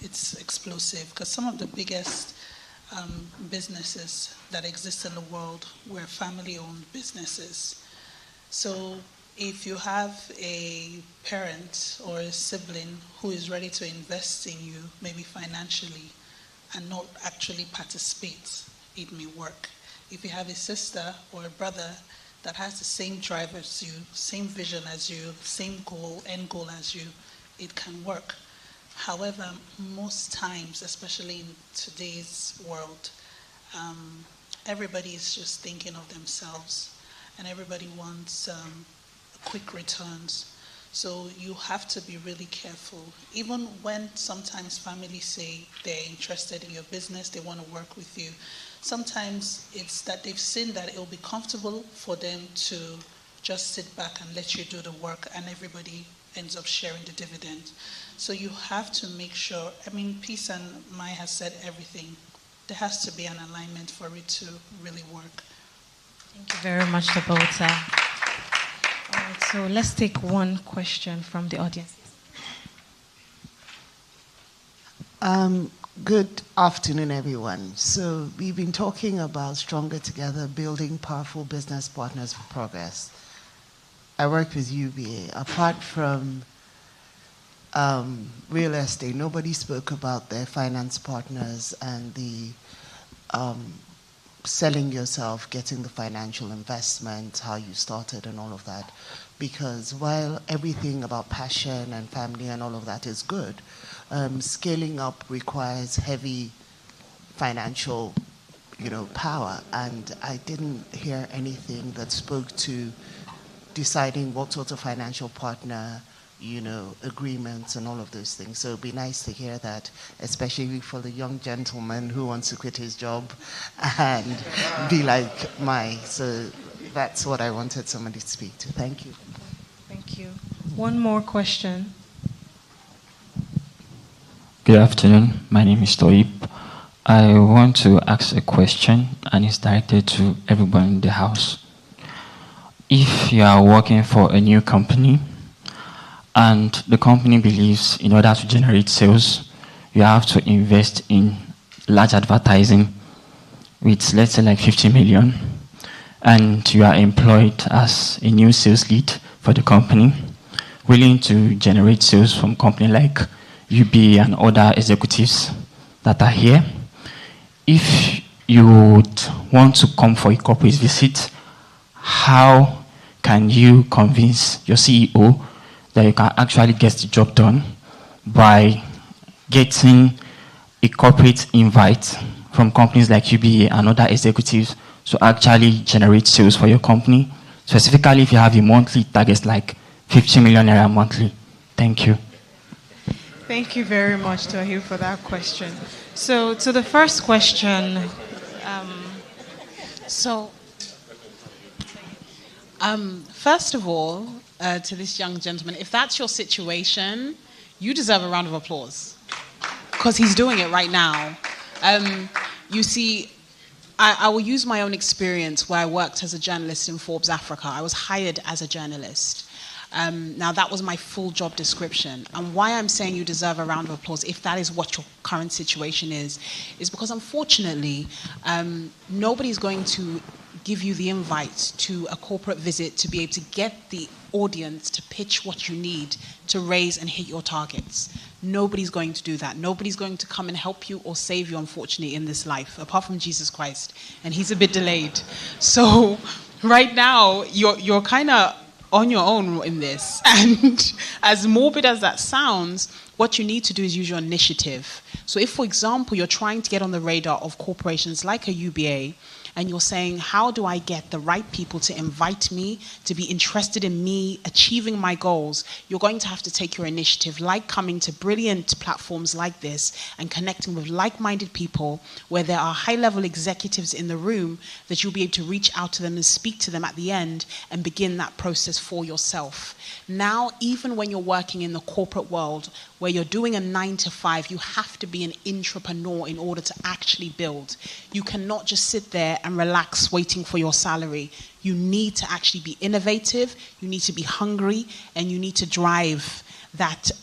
S7: it's explosive. Because some of the biggest businesses that exist in the world were family-owned businesses. So if you have a parent or a sibling who is ready to invest in you, maybe financially, and not actually participate, it may work. If you have a sister or a brother that has the same drive as you, same vision as you, same goal, end goal as you, it can work. However, most times, especially in today's world, everybody is just thinking of themselves, and everybody wants quick returns. So you have to be really careful. Even when sometimes families say they're interested in your business, they want to work with you, sometimes it's that they've seen that it'll be comfortable for them to just sit back and let you do the work, and everybody ends up sharing the dividend. So you have to make sure, I mean, Peace and Mai has said everything. There has to be an alignment for it to really work.
S1: Thank you very much, Dabota. All right, so let's take one question from the audience.
S12: Good afternoon, everyone. So we've been talking about Stronger Together, building powerful business partners for progress. I work with UBA. Apart from real estate, nobody spoke about their finance partners and the selling yourself, getting the financial investment, how you started and all of that. Because while everything about passion and family and all of that is good, scaling up requires heavy financial, power. And I didn't hear anything that spoke to deciding what sort of financial partner, agreements and all of those things. So it'd be nice to hear that, especially for the young gentleman who wants to quit his job and be like Mai. So that's what I wanted somebody to speak to. Thank you.
S1: Thank you. One more question.
S13: Good afternoon. My name is Toib. I want to ask a question, and it's directed to everyone in the house. if you are working for a new company and the company believes in order to generate sales, you have to invest in large advertising with, let's say, like 50 million, and you are employed as a new sales lead for the company, willing to generate sales from company like UBA and other executives that are here. If you would want to come for a corporate visit, how can you convince your CEO that you can actually get the job done by getting a corporate invite from companies like UBA and other executives to actually generate sales for your company, specifically if you have a monthly target like 50 million naira monthly? Thank you.
S1: Thank you very much, Tohir, for that question. So, to the first question,
S9: first of all, to this young gentleman, if that's your situation, you deserve a round of applause because he's doing it right now. You see, I will use my own experience where I worked as a journalist in Forbes Africa. I was hired as a journalist. Now, that was my full job description. And why I'm saying you deserve a round of applause, if that is what your current situation is because, unfortunately, nobody's going to give you the invite to a corporate visit to be able to get the audience to pitch what you need to raise and hit your targets. Nobody's going to do that. Nobody's going to come and help you or save you, unfortunately, in this life, apart from Jesus Christ. And he's a bit delayed. So right now, you're kind of on your own in this. And as morbid as that sounds, what you need to do is use your initiative. So if, for example, you're trying to get on the radar of corporations like a UBA, and you're saying, how do I get the right people to invite me, to be interested in me achieving my goals? You're going to have to take your initiative, like coming to brilliant platforms like this and connecting with like-minded people where there are high-level executives in the room that you'll be able to reach out to them and speak to them at the end and begin that process for yourself. Now, even when you're working in the corporate world, where you're doing a 9-to-5, you have to be an entrepreneur in order to actually build. You cannot just sit there and relax waiting for your salary. You need to actually be innovative, you need to be hungry, and you need to drive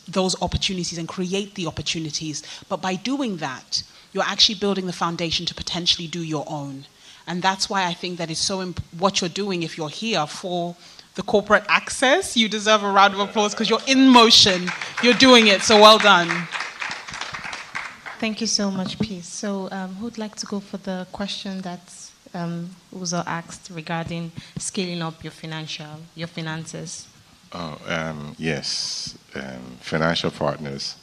S9: those opportunities and create the opportunities. But by doing that, you're actually building the foundation to potentially do your own. And that's why I think that it's so what you're doing, if you're here for the corporate access, you deserve a round of applause because you're in motion. You're doing it, so well done.
S1: Thank you so much, Peace. So who'd like to go for the question that was asked regarding scaling up your finances?
S8: Yes, financial partners.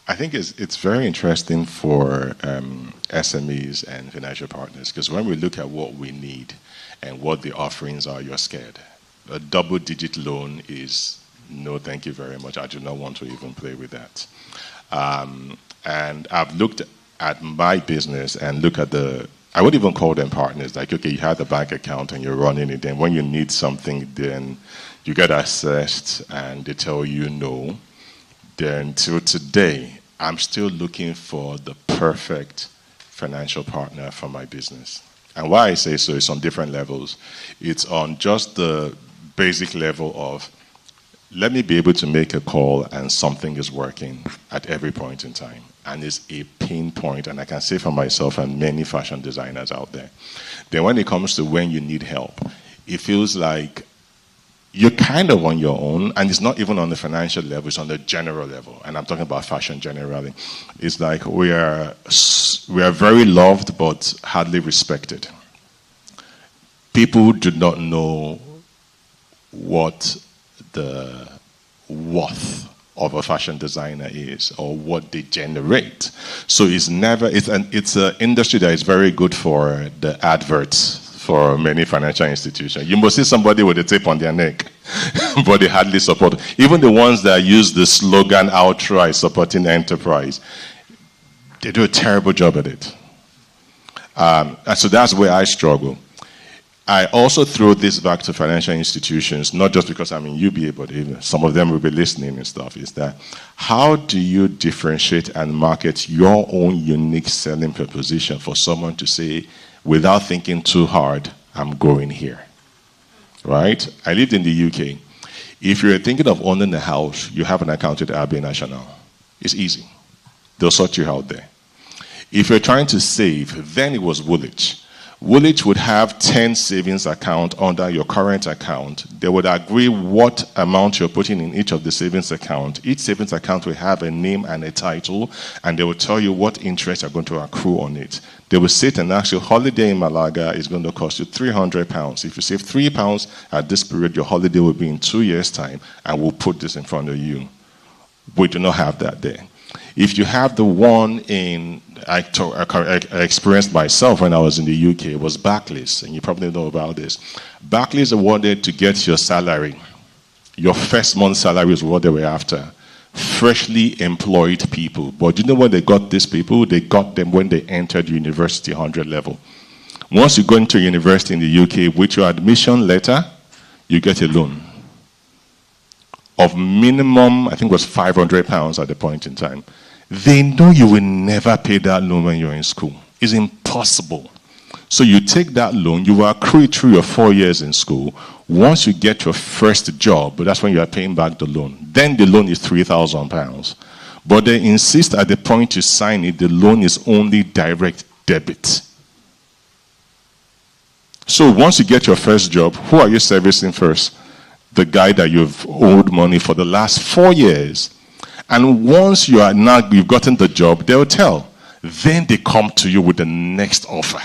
S8: I think it's very interesting for SMEs and financial partners because when we look at what we need and what the offerings are, you're scared. A double-digit loan is no, thank you very much. I do not want to even play with that. And I've looked at my business and look at I would even call them partners. Like, okay, you have the bank account and you're running it. Then when you need something, then you get assessed and they tell you no. Then till today, I'm still looking for the perfect financial partner for my business. And why I say so is on different levels. It's on just the basic level of, let me be able to make a call and something is working at every point in time. And it's a pain point, and I can say for myself and many fashion designers out there. Then when it comes to when you need help, it feels like you're kind of on your own, and it's not even on the financial level, it's on the general level. And I'm talking about fashion generally. It's like we are very loved, but hardly respected. People do not know what the worth of a fashion designer is or what they generate. So it's an industry that is very good for the adverts for many financial institutions. You must see somebody with a tape on their neck, but they hardly support. Even the ones that use the slogan outright, supporting enterprise, they do a terrible job at it. And so that's where I struggle. I also throw this back to financial institutions, not just because I'm in UBA, but even some of them will be listening and stuff, is that how do you differentiate and market your own unique selling proposition for someone to say, without thinking too hard, I'm going here? right? I lived in the UK. If you're thinking of owning a house, you have an account at RBA National. It's easy. They'll sort you out there. If you're trying to save, then it was Woolwich. Woolwich would have 10 savings accounts under your current account. They would agree what amount you're putting in each of the savings accounts. Each savings account will have a name and a title, and they will tell you what interest you're going to accrue on it. They will sit and ask you, holiday in Malaga is going to cost you £300. If you save £3 at this period, your holiday will be in 2 years' time, and we'll put this in front of you. We do not have that there. If you have the one in, I experienced myself when I was in the UK, it was Barclays, and you probably know about this. Barclays awarded to get your salary. Your first month's salary is what they were after. Freshly employed people. But you know when they got these people? They got them when they entered university 100 level. Once you go into university in the UK, with your admission letter, you get a loan of minimum, I think it was £500 at the point in time. They know you will never pay that loan when you're in school. It's impossible. So you take that loan, you will accrue it through your 4 years in school. Once you get your first job, that's when you are paying back the loan. Then the loan is £3,000. But they insist at the point you sign it, the loan is only direct debit. So once you get your first job, who are you servicing first? The guy that you've owed money for the last 4 years. And once you've gotten the job, they'll tell. Then they come to you with the next offer.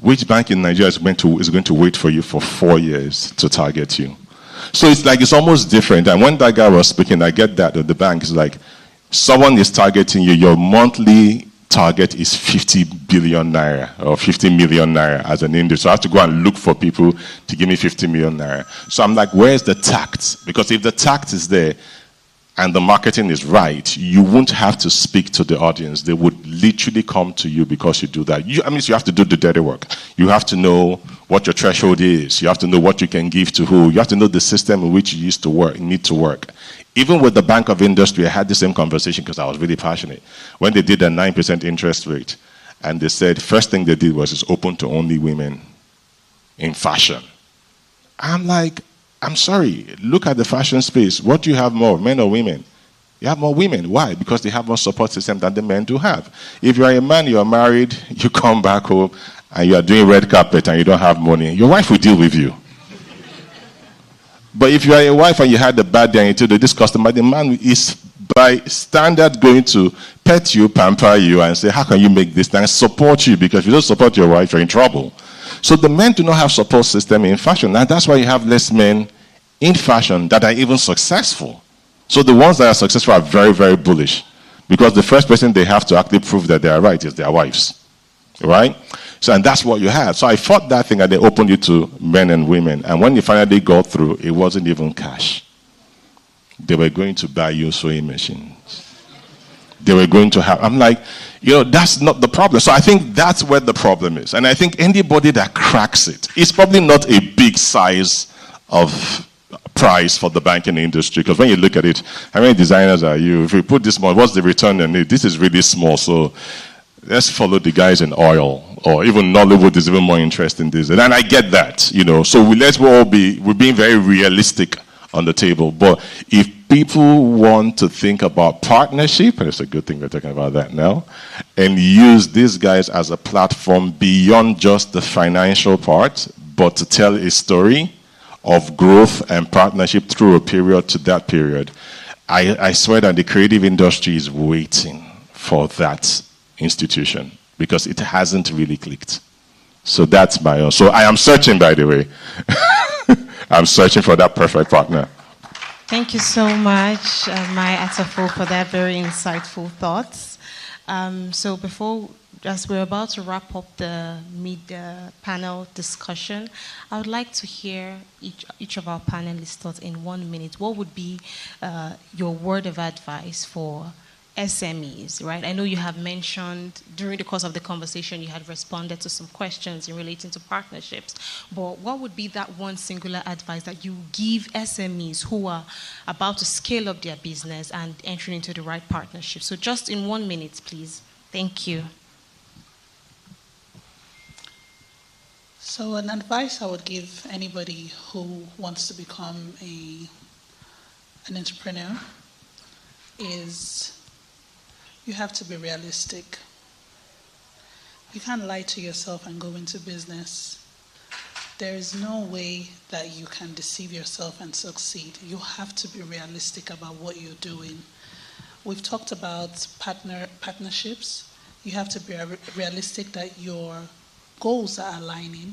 S8: Which bank in Nigeria is going to wait for you for 4 years to target you? So it's almost different. And when that guy was speaking, I get that the bank is like, someone is targeting you, your monthly target is 50 billion naira or 50 million naira as an industry. So I have to go and look for people to give me 50 million naira. So I'm like, where's the tact? Because if the tact is there and the marketing is right, you won't have to speak to the audience. They would literally come to you because you do that. You have to do the dirty work. You have to know what your threshold is. You have to know what you can give to who. You have to know the system in which you need to work. Even with the Bank of Industry, I had the same conversation because I was really passionate. When they did a 9% interest rate, and they said, first thing they did was it's open to only women in fashion. I'm like, I'm sorry, look at the fashion space. What do you have more, men or women? You have more women. Why? Because they have more support system than the men do have. If you are a man, you are married, you come back home, and you are doing red carpet and you don't have money, your wife will deal with you. But if you are a wife and you had a bad day and you told this customer, the man is by standard going to pet you, pamper you, and say, how can you make this? And support you, because if you don't support your wife, you're in trouble. So the men do not have support system in fashion. And that's why you have less men in fashion that are even successful. So the ones that are successful are very, very bullish. Because the first person they have to actually prove that they are right is their wives. Right? So, and that's what you had. So I fought that thing and they opened it to men and women. And when you finally got through, it wasn't even cash. They were going to buy you sewing machines. They were going to have, I'm like, that's not the problem. So I think that's where the problem is. And I think anybody that cracks it's probably not a big size of price for the banking industry. Because when you look at it, how many designers are you? If we put this more, what's the return on it? This is really small. So let's follow the guys in oil, or even Nollywood is even more interesting in this. And I get that, So we're being very realistic on the table. But if people want to think about partnership, and it's a good thing we're talking about that now, and use these guys as a platform beyond just the financial part, but to tell a story of growth and partnership through a period to that period, I swear that the creative industry is waiting for that institution because it hasn't really clicked. So that's my own. So I am searching, by the way. I'm searching for that perfect partner.
S1: Thank you so much, Mai Atafo, for that very insightful thoughts. So as we're about to wrap up the panel discussion, I would like to hear each of our panelists' thoughts in 1 minute. What would be your word of advice for SMEs, right? I know you have mentioned during the course of the conversation, you had responded to some questions in relating to partnerships, but what would be that one singular advice that you give SMEs who are about to scale up their business and entering into the right partnership? So just in 1 minute, please. Thank you.
S7: So an advice I would give anybody who wants to become an entrepreneur is you have to be realistic. You can't lie to yourself and go into business. There is no way that you can deceive yourself and succeed. You have to be realistic about what you're doing. We've talked about partnerships. You have to be realistic that your goals are aligning.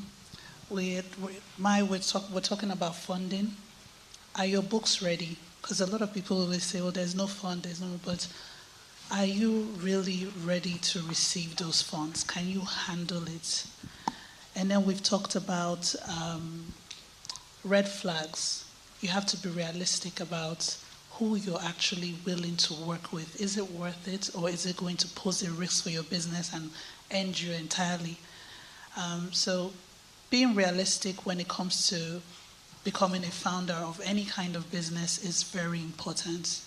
S7: We're talking about funding. Are your books ready? Because a lot of people always say, "Oh, there's no fund, there's no," but are you really ready to receive those funds? Can you handle it? And then we've talked about red flags. You have to be realistic about who you're actually willing to work with. Is it worth it, or is it going to pose a risk for your business and end you entirely? So being realistic when it comes to becoming a founder of any kind of business is very important.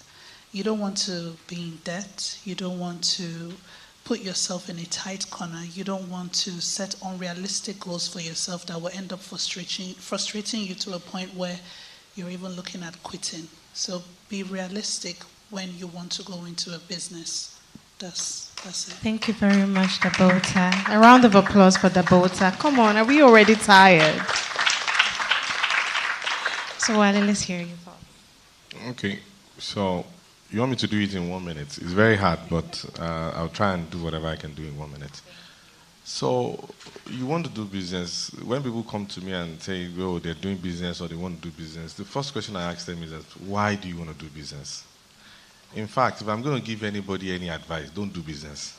S7: You don't want to be in debt. You don't want to put yourself in a tight corner. You don't want to set unrealistic goals for yourself that will end up frustrating you to a point where you're even looking at quitting. So be realistic when you want to go into a business. That's it.
S1: Thank you very much, Dabota. A round of applause for Dabota. Come on, are we already tired? So Wale, let's hear your thoughts.
S8: Okay, so you want me to do it in 1 minute? It's very hard, but I'll try and do whatever I can do in 1 minute. So you want to do business. When people come to me and say, oh, they're doing business or they want to do business, the first question I ask them is, why do you want to do business? In fact, if I'm going to give anybody any advice, don't do business.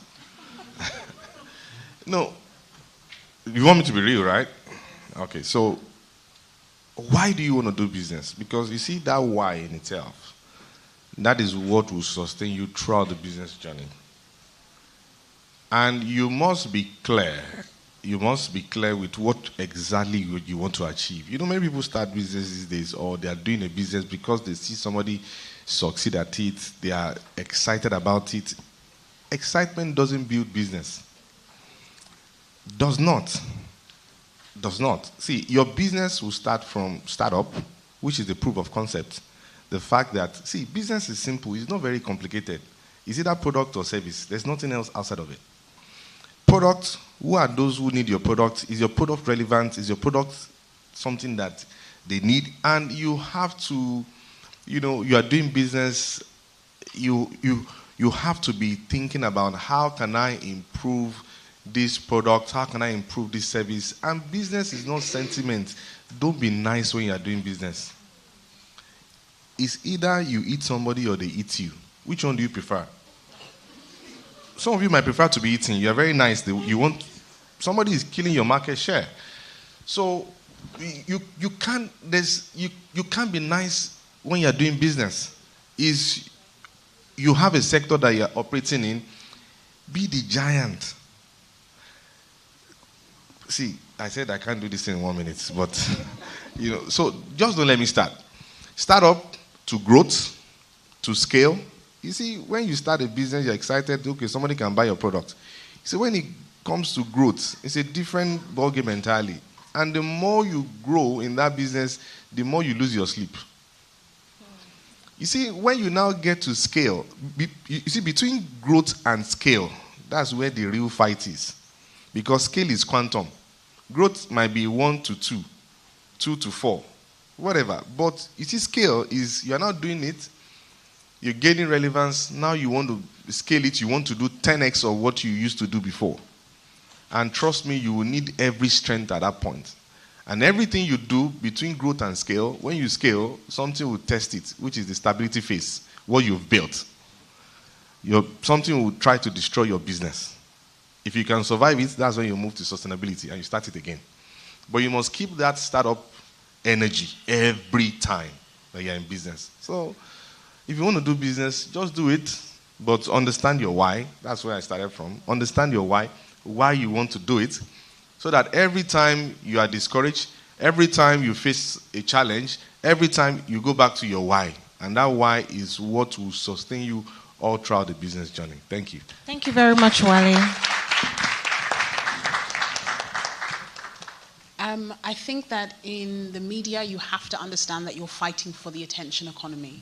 S8: No. You want me to be real, right? Okay, so why do you want to do business? Because you see, that why in itself, that is what will sustain you throughout the business journey. And you must be clear. You must be clear with what exactly you want to achieve. You know, many people start business these days, or they are doing a business because they see somebody succeed at it. They are excited about it. Excitement doesn't build business. Does not. See, your business will start from startup, which is the proof of concept. The fact that, see, business is simple. It's not very complicated. It's either product or service. There's nothing else outside of it. Product, who are those who need your product? Is your product relevant? Is your product something that they need? And you have to, you are doing business, you have to be thinking about how can I improve this product? How can I improve this service? And business is not sentiment. Don't be nice when you are doing business. It's either you eat somebody or they eat you. Which one do you prefer? Some of you might prefer to be eaten. You are very nice. You want somebody is killing your market share. So you can't be nice when you are doing business. You have a sector that you are operating in. Be the giant. See, I said I can't do this in 1 minute, but so just don't let me start. Start up to growth, to scale. You see, when you start a business, you're excited, okay, somebody can buy your product. So when it comes to growth, it's a different ballgame entirely. And the more you grow in that business, the more you lose your sleep. You see, when you now get to scale, you see, between growth and scale, that's where the real fight is. Because scale is quantum. Growth might be 1 to 2, 2 to 4, whatever. But you see, scale is, you're not doing it, you're gaining relevance, now you want to scale it, you want to do 10x of what you used to do before. And trust me, you will need every strength at that point. And everything you do between growth and scale, when you scale, something will test it, which is the stability phase, what you've built. Something will try to destroy your business. If you can survive it, that's when you move to sustainability and you start it again. But you must keep that startup energy every time that you're in business. So if you want to do business, just do it, but understand your why. That's where I started from. Understand your why you want to do it, so that every time you are discouraged, every time you face a challenge, every time you go back to your why. And that why is what will sustain you all throughout the business journey. Thank you.
S1: Thank you very much, Wale.
S9: I think that in the media, you have to understand that you're fighting for the attention economy.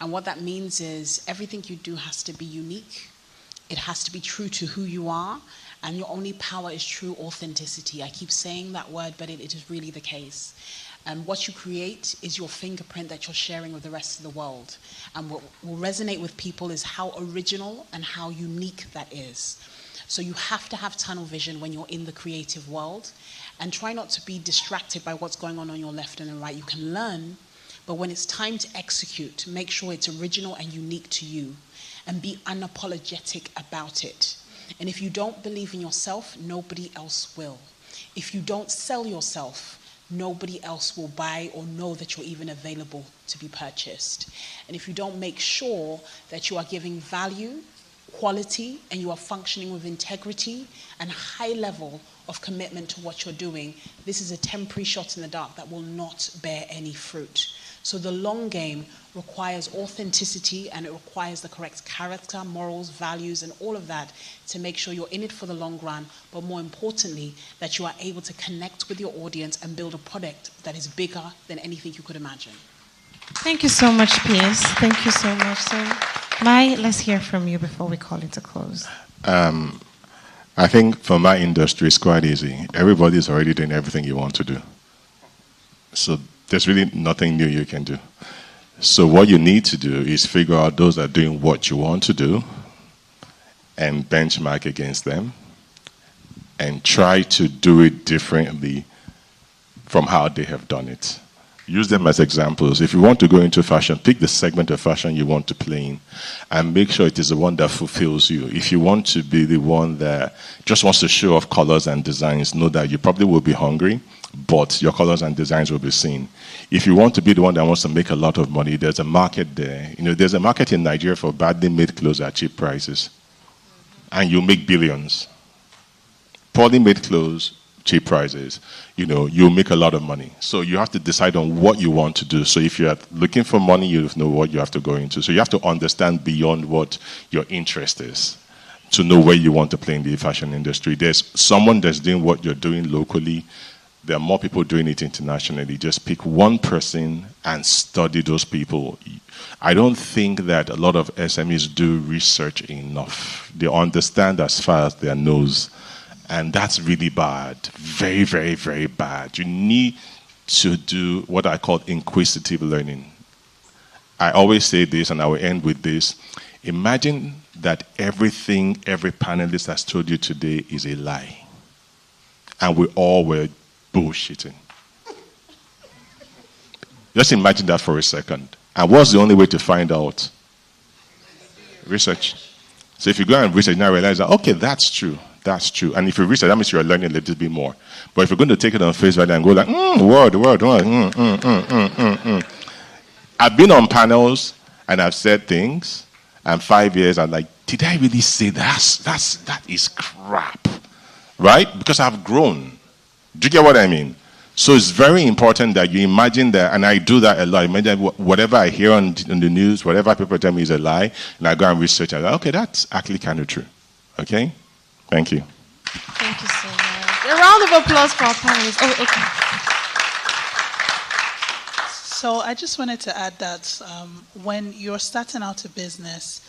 S9: And what that means is everything you do has to be unique. It has to be true to who you are. And your only power is true authenticity. I keep saying that word, but it is really the case. And what you create is your fingerprint that you're sharing with the rest of the world. And what will resonate with people is how original and how unique that is. So you have to have tunnel vision when you're in the creative world, and try not to be distracted by what's going on your left and the right. You can learn, but when it's time to execute, make sure it's original and unique to you, and be unapologetic about it. And if you don't believe in yourself, nobody else will. If you don't sell yourself, nobody else will buy or know that you're even available to be purchased. And if you don't make sure that you are giving value, quality, and you are functioning with integrity and high level of commitment to what you're doing, this is a temporary shot in the dark that will not bear any fruit. So the long game requires authenticity, and it requires the correct character, morals, values, and all of that to make sure you're in it for the long run, but more importantly, that you are able to connect with your audience and build a product that is bigger than anything you could imagine.
S14: Thank you so much, Peace. Thank you so much. So, Mai, let's hear from you before we call it a close.
S8: I think for my industry, it's quite easy. Everybody's already doing everything you want to do. So there's really nothing new you can do. So what you need to do is figure out those that are doing what you want to do and benchmark against them and try to do it differently from how they have done it. Use them as examples. If you want to go into fashion, pick the segment of fashion you want to play in and make sure it is the one that fulfills you. If you want to be the one that just wants to show off colors and designs, know that you probably will be hungry, but your colors and designs will be seen. If you want to be the one that wants to make a lot of money, there's a market there. You know, there's a market in Nigeria for badly made clothes at cheap prices. And you make billions. Poorly made clothes, cheap prices, you know, you'll make a lot of money. So you have to decide on what you want to do. So if you're looking for money, you know what you have to go into. So you have to understand beyond what your interest is to know where you want to play in the fashion industry. There's someone that's doing what you're doing locally. There are more people doing it internationally. Just pick one person and study those people. I don't think that a lot of SMEs do research enough. They understand as far as their nose. And that's really bad. Very, very, very bad. You need to do what I call inquisitive learning. I always say this, and I will end with this. Imagine that everything every panelist has told you today is a lie. And we all were bullshitting. Just imagine that for a second. And what's the only way to find out? Research. So if you go and research, now realize that, okay, that's true. That's true. And if you research, that means you're learning a little bit more. But if you're going to take it on face value and go like, word. I've been on panels and I've said things, and 5 years I'm like, did I really say that? That is crap. Right? Because I've grown. Do you get what I mean? So it's very important that you imagine that, and I do that a lot. Imagine whatever I hear on the news, whatever people tell me is a lie, and I go and research, and I'm like, okay, that's actually kind of true. Okay? Thank you.
S14: Thank you so much. A round of applause for our panelists. Oh, okay.
S7: So I just wanted to add that when you're starting out a business,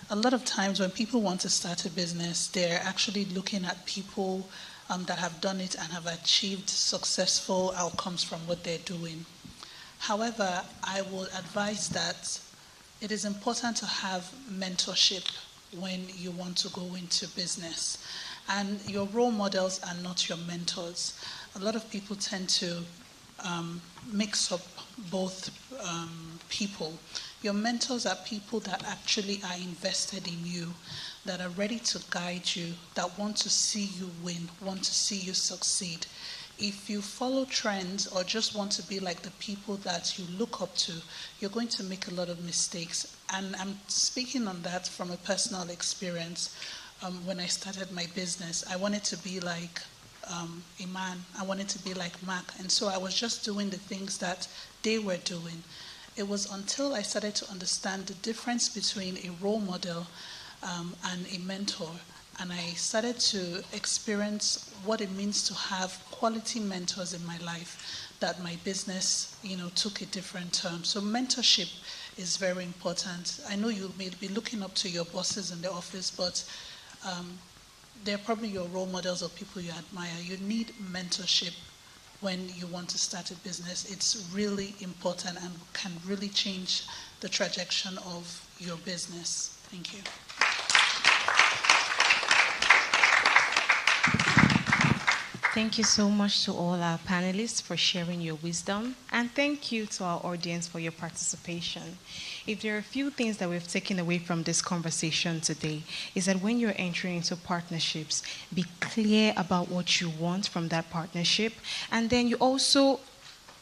S7: a lot of times when people want to start a business, they're actually looking at people that have done it and have achieved successful outcomes from what they're doing. However, I will advise that it is important to have mentorship when you want to go into business. And your role models are not your mentors. A lot of people tend to mix up both people. Your mentors are people that actually are invested in you, that are ready to guide you, that want to see you win, want to see you succeed. If you follow trends or just want to be like the people that you look up to, you're going to make a lot of mistakes. And I'm speaking on that from a personal experience. When I started my business, I wanted to be like Iman. I wanted to be like Mark. And so I was just doing the things that they were doing. It was until I started to understand the difference between a role model and a mentor and I started to experience what it means to have quality mentors in my life, that my business, took a different turn. So mentorship is very important. I know you may be looking up to your bosses in the office, but they're probably your role models or people you admire. You need mentorship when you want to start a business. It's really important and can really change the trajectory of your business. Thank you.
S14: Thank you so much to all our panelists for sharing your wisdom, and thank you to our audience for your participation. If there are a few things that we've taken away from this conversation today, is that when you're entering into partnerships, be clear about what you want from that partnership, and then you also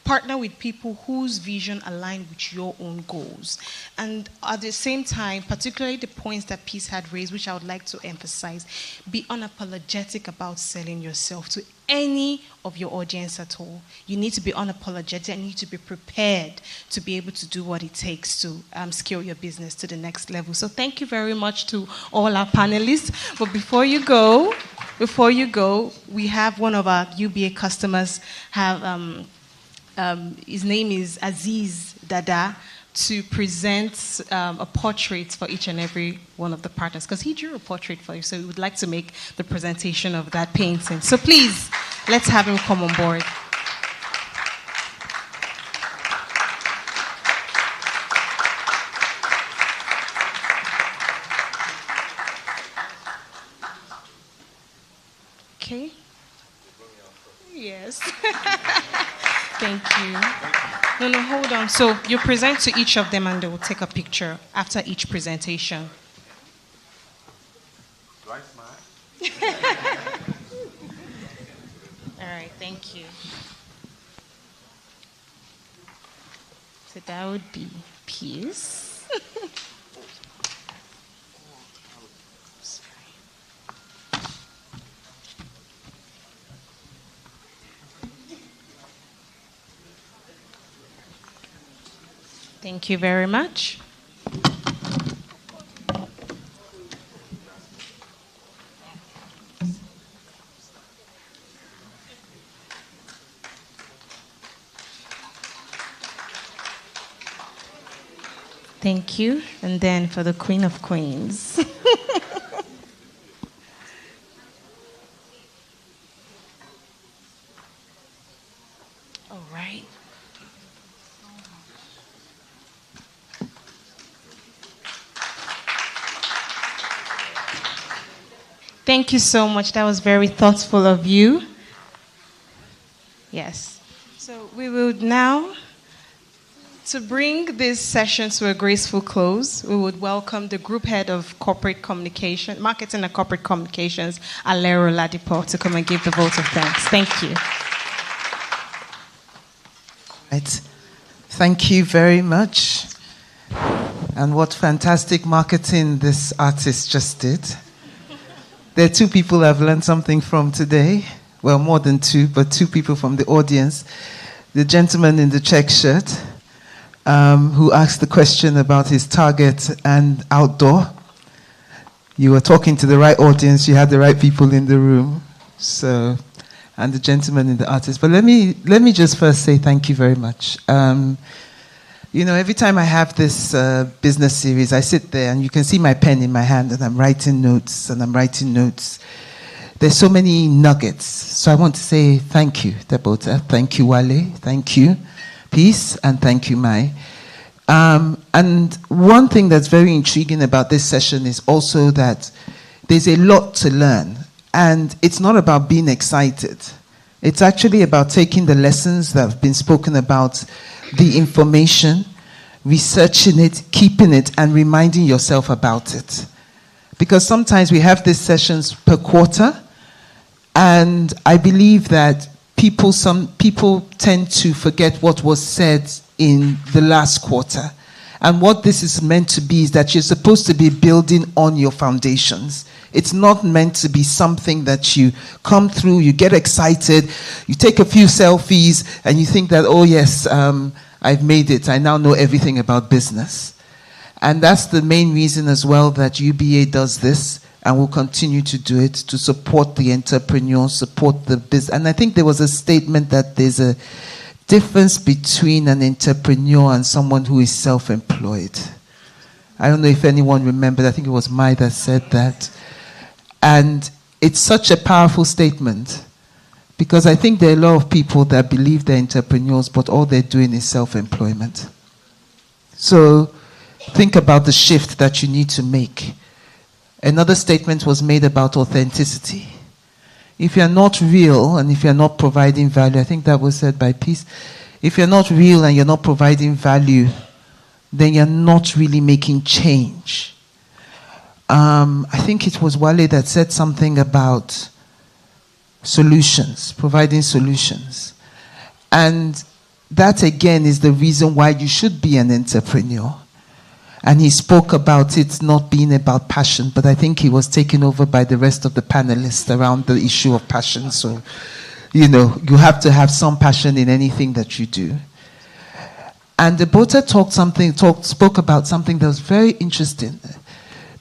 S14: partner with people whose vision align with your own goals. And at the same time, particularly the points that Peace had raised, which I would like to emphasize, be unapologetic about selling yourself to any of your audience at all. You need to be unapologetic and you need to be prepared to be able to do what it takes to scale your business to the next level. So thank you very much to all our panelists. But before you go, we have one of our UBA customers have his name is Aziz Dada, to present a portrait for each and every one of the partners, because he drew a portrait for you, so we would like to make the presentation of that painting. So please, let's have him come on board. Okay. Yes. Thank you. No, hold on. So you present to each of them and they will take a picture after each presentation.
S8: Do I smile?
S14: All right, thank you. So that would be Peace. Thank you very much. Thank you. And then for the Queen of Queens. All right. Thank you so much. That was very thoughtful of you. Yes. So we will now, to bring this session to a graceful close, we would welcome the Group Head of Corporate Communication, Marketing and Corporate Communications, Alero Ladipo, to come and give the vote of thanks. Thank you.
S15: Right. Thank you very much. And what fantastic marketing this artist just did. There are two people I've learned something from today. Well, more than two, but two people from the audience. The gentleman in the check shirt, who asked the question about his target and outdoor. You were talking to the right audience. You had the right people in the room. So, and the gentleman in the artist. But let me just first say thank you very much. Every time I have this business series, I sit there and you can see my pen in my hand and I'm writing notes There's so many nuggets. So I want to say thank you, Dabota. Thank you, Wale. Thank you, Peace. And thank you, Mai. And one thing that's very intriguing about this session is also that there's a lot to learn. And it's not about being excited. It's actually about taking the lessons that have been spoken about, the information, researching it, keeping it, and reminding yourself about it. Because sometimes we have these sessions per quarter, and I believe that some people tend to forget what was said in the last quarter. And what this is meant to be is that you're supposed to be building on your foundations. It's not meant to be something that you come through, you get excited, you take a few selfies, and you think that, oh yes, I've made it. I now know everything about business. And that's the main reason as well that UBA does this. and will continue to do it to support the entrepreneur, support the business. And I think there was a statement that there's a difference between an entrepreneur and someone who is self-employed. I don't know if anyone remembered. I think it was Mai that said that. And it's such a powerful statement, because I think there are a lot of people that believe they're entrepreneurs, but all they're doing is self-employment. So think about the shift that you need to make. Another statement was made about authenticity. If you're not real and if you're not providing value, I think that was said by Peace, if you're not real and you're not providing value, then you're not really making change. I think it was Wale that said something about solutions, providing solutions. And that again is the reason why you should be an entrepreneur. And he spoke about it not being about passion, but I think he was taken over by the rest of the panelists around the issue of passion. So, you have to have some passion in anything that you do. And Dabota spoke about something that was very interesting.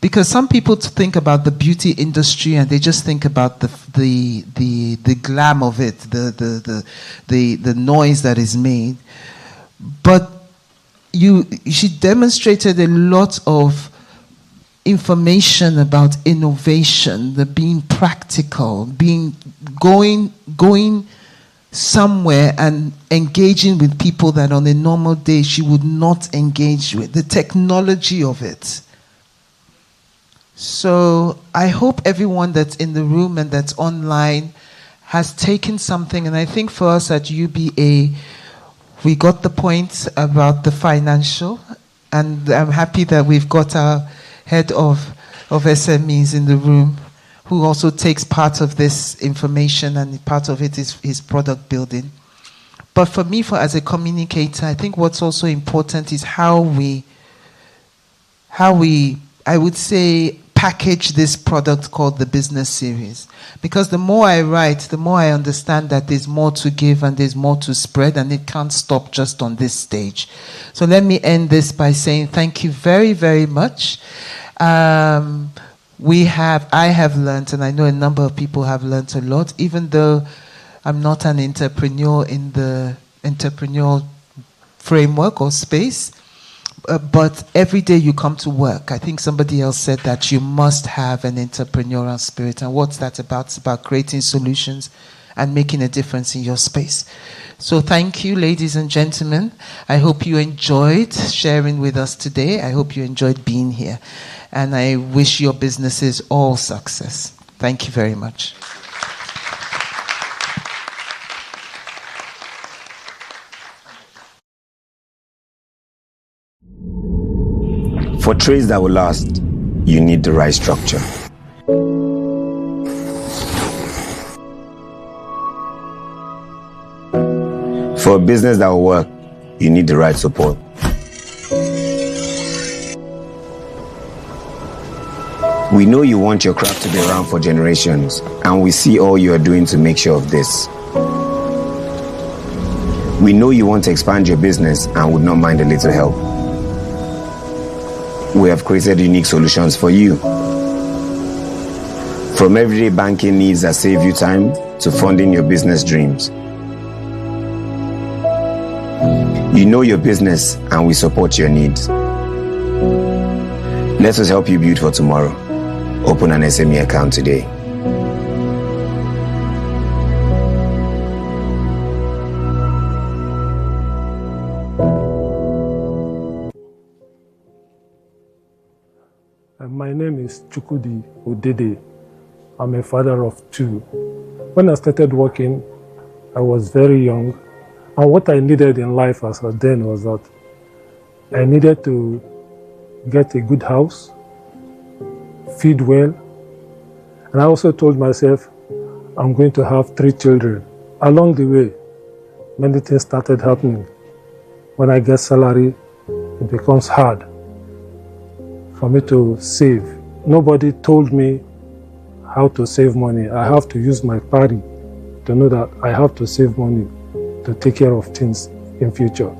S15: Because some people think about the beauty industry and they just think about the glam of it, the noise that is made. But she demonstrated a lot of information about innovation, the being practical, going somewhere and engaging with people that on a normal day she would not engage with, the technology of it. So I hope everyone that's in the room and that's online has taken something, and I think for us at UBA, we got the point about the financial, and I'm happy that we've got our head of SMEs in the room who also takes part of this information, and part of it is his product building. But for me, as a communicator, I think what's also important is how we, I would say, package this product called the business series. Because the more I write, the more I understand that there's more to give and there's more to spread, and it can't stop just on this stage. So let me end this by saying thank you very, very much. I have learned, and I know a number of people have learned a lot, even though I'm not an entrepreneur in the entrepreneurial framework or space. But every day you come to work, I think somebody else said that you must have an entrepreneurial spirit. And what's that about? It's about creating solutions and making a difference in your space. So thank you, ladies and gentlemen. I hope you enjoyed sharing with us today. I hope you enjoyed being here. And I wish your businesses all success. Thank you very much.
S3: For trades that will last, you need the right structure. For a business that will work, you need the right support. We know you want your craft to be around for generations, and we see all you are doing to make sure of this. We know you want to expand your business and would not mind a little help. We have created unique solutions for you. From everyday banking needs that save you time to funding your business dreams. You know your business and we support your needs. Let us help you build for tomorrow. Open an SME account today.
S2: My name is Chukudi Odede. I'm a father of 2. When I started working, I was very young. And what I needed in life as a then was that I needed to get a good house, feed well. And I also told myself, I'm going to have 3 children. Along the way, many things started happening. When I get salary, it becomes hard for me to save. Nobody told me how to save money. I have to use my party to know that I have to save money to take care of things in future.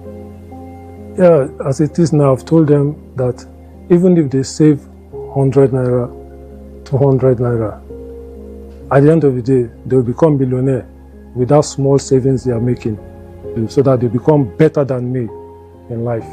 S2: Yeah, as it is now, I've told them that even if they save 100 naira 200 naira. At the end of the day, they will become millionaire with that small savings they are making, so that they become better than me in life.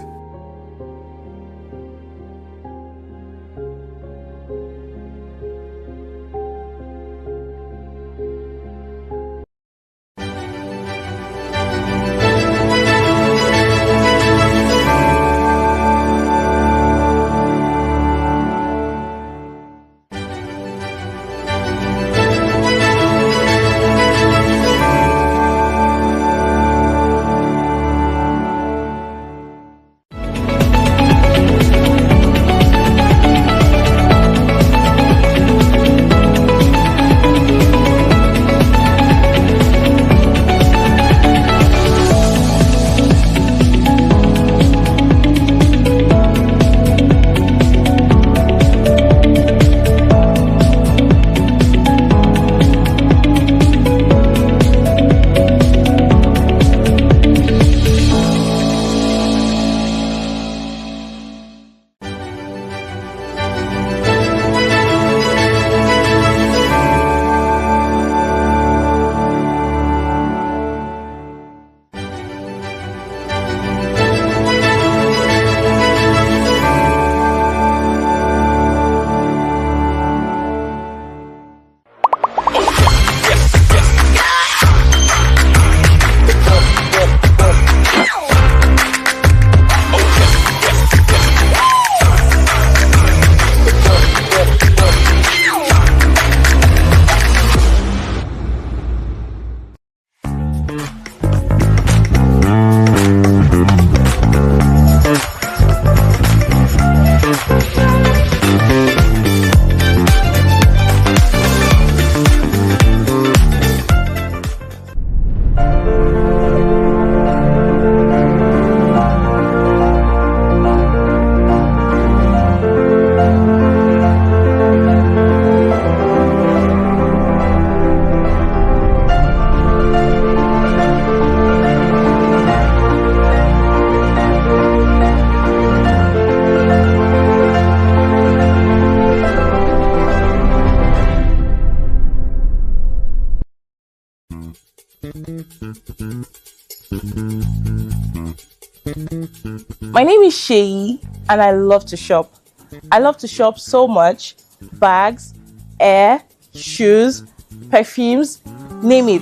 S4: My name is Sheyi, and I love to shop. I love to shop so much. Bags, hair, shoes, perfumes, name it.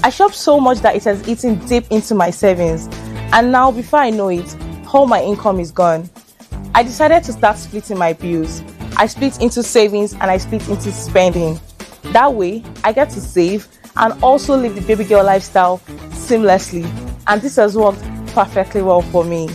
S4: I shop so much that it has eaten deep into my savings. And now, before I know it, all my income is gone. I decided to start splitting my bills. I split into savings and I split into spending. That way, I get to save and also live the baby girl lifestyle seamlessly. And this has worked perfectly well for me.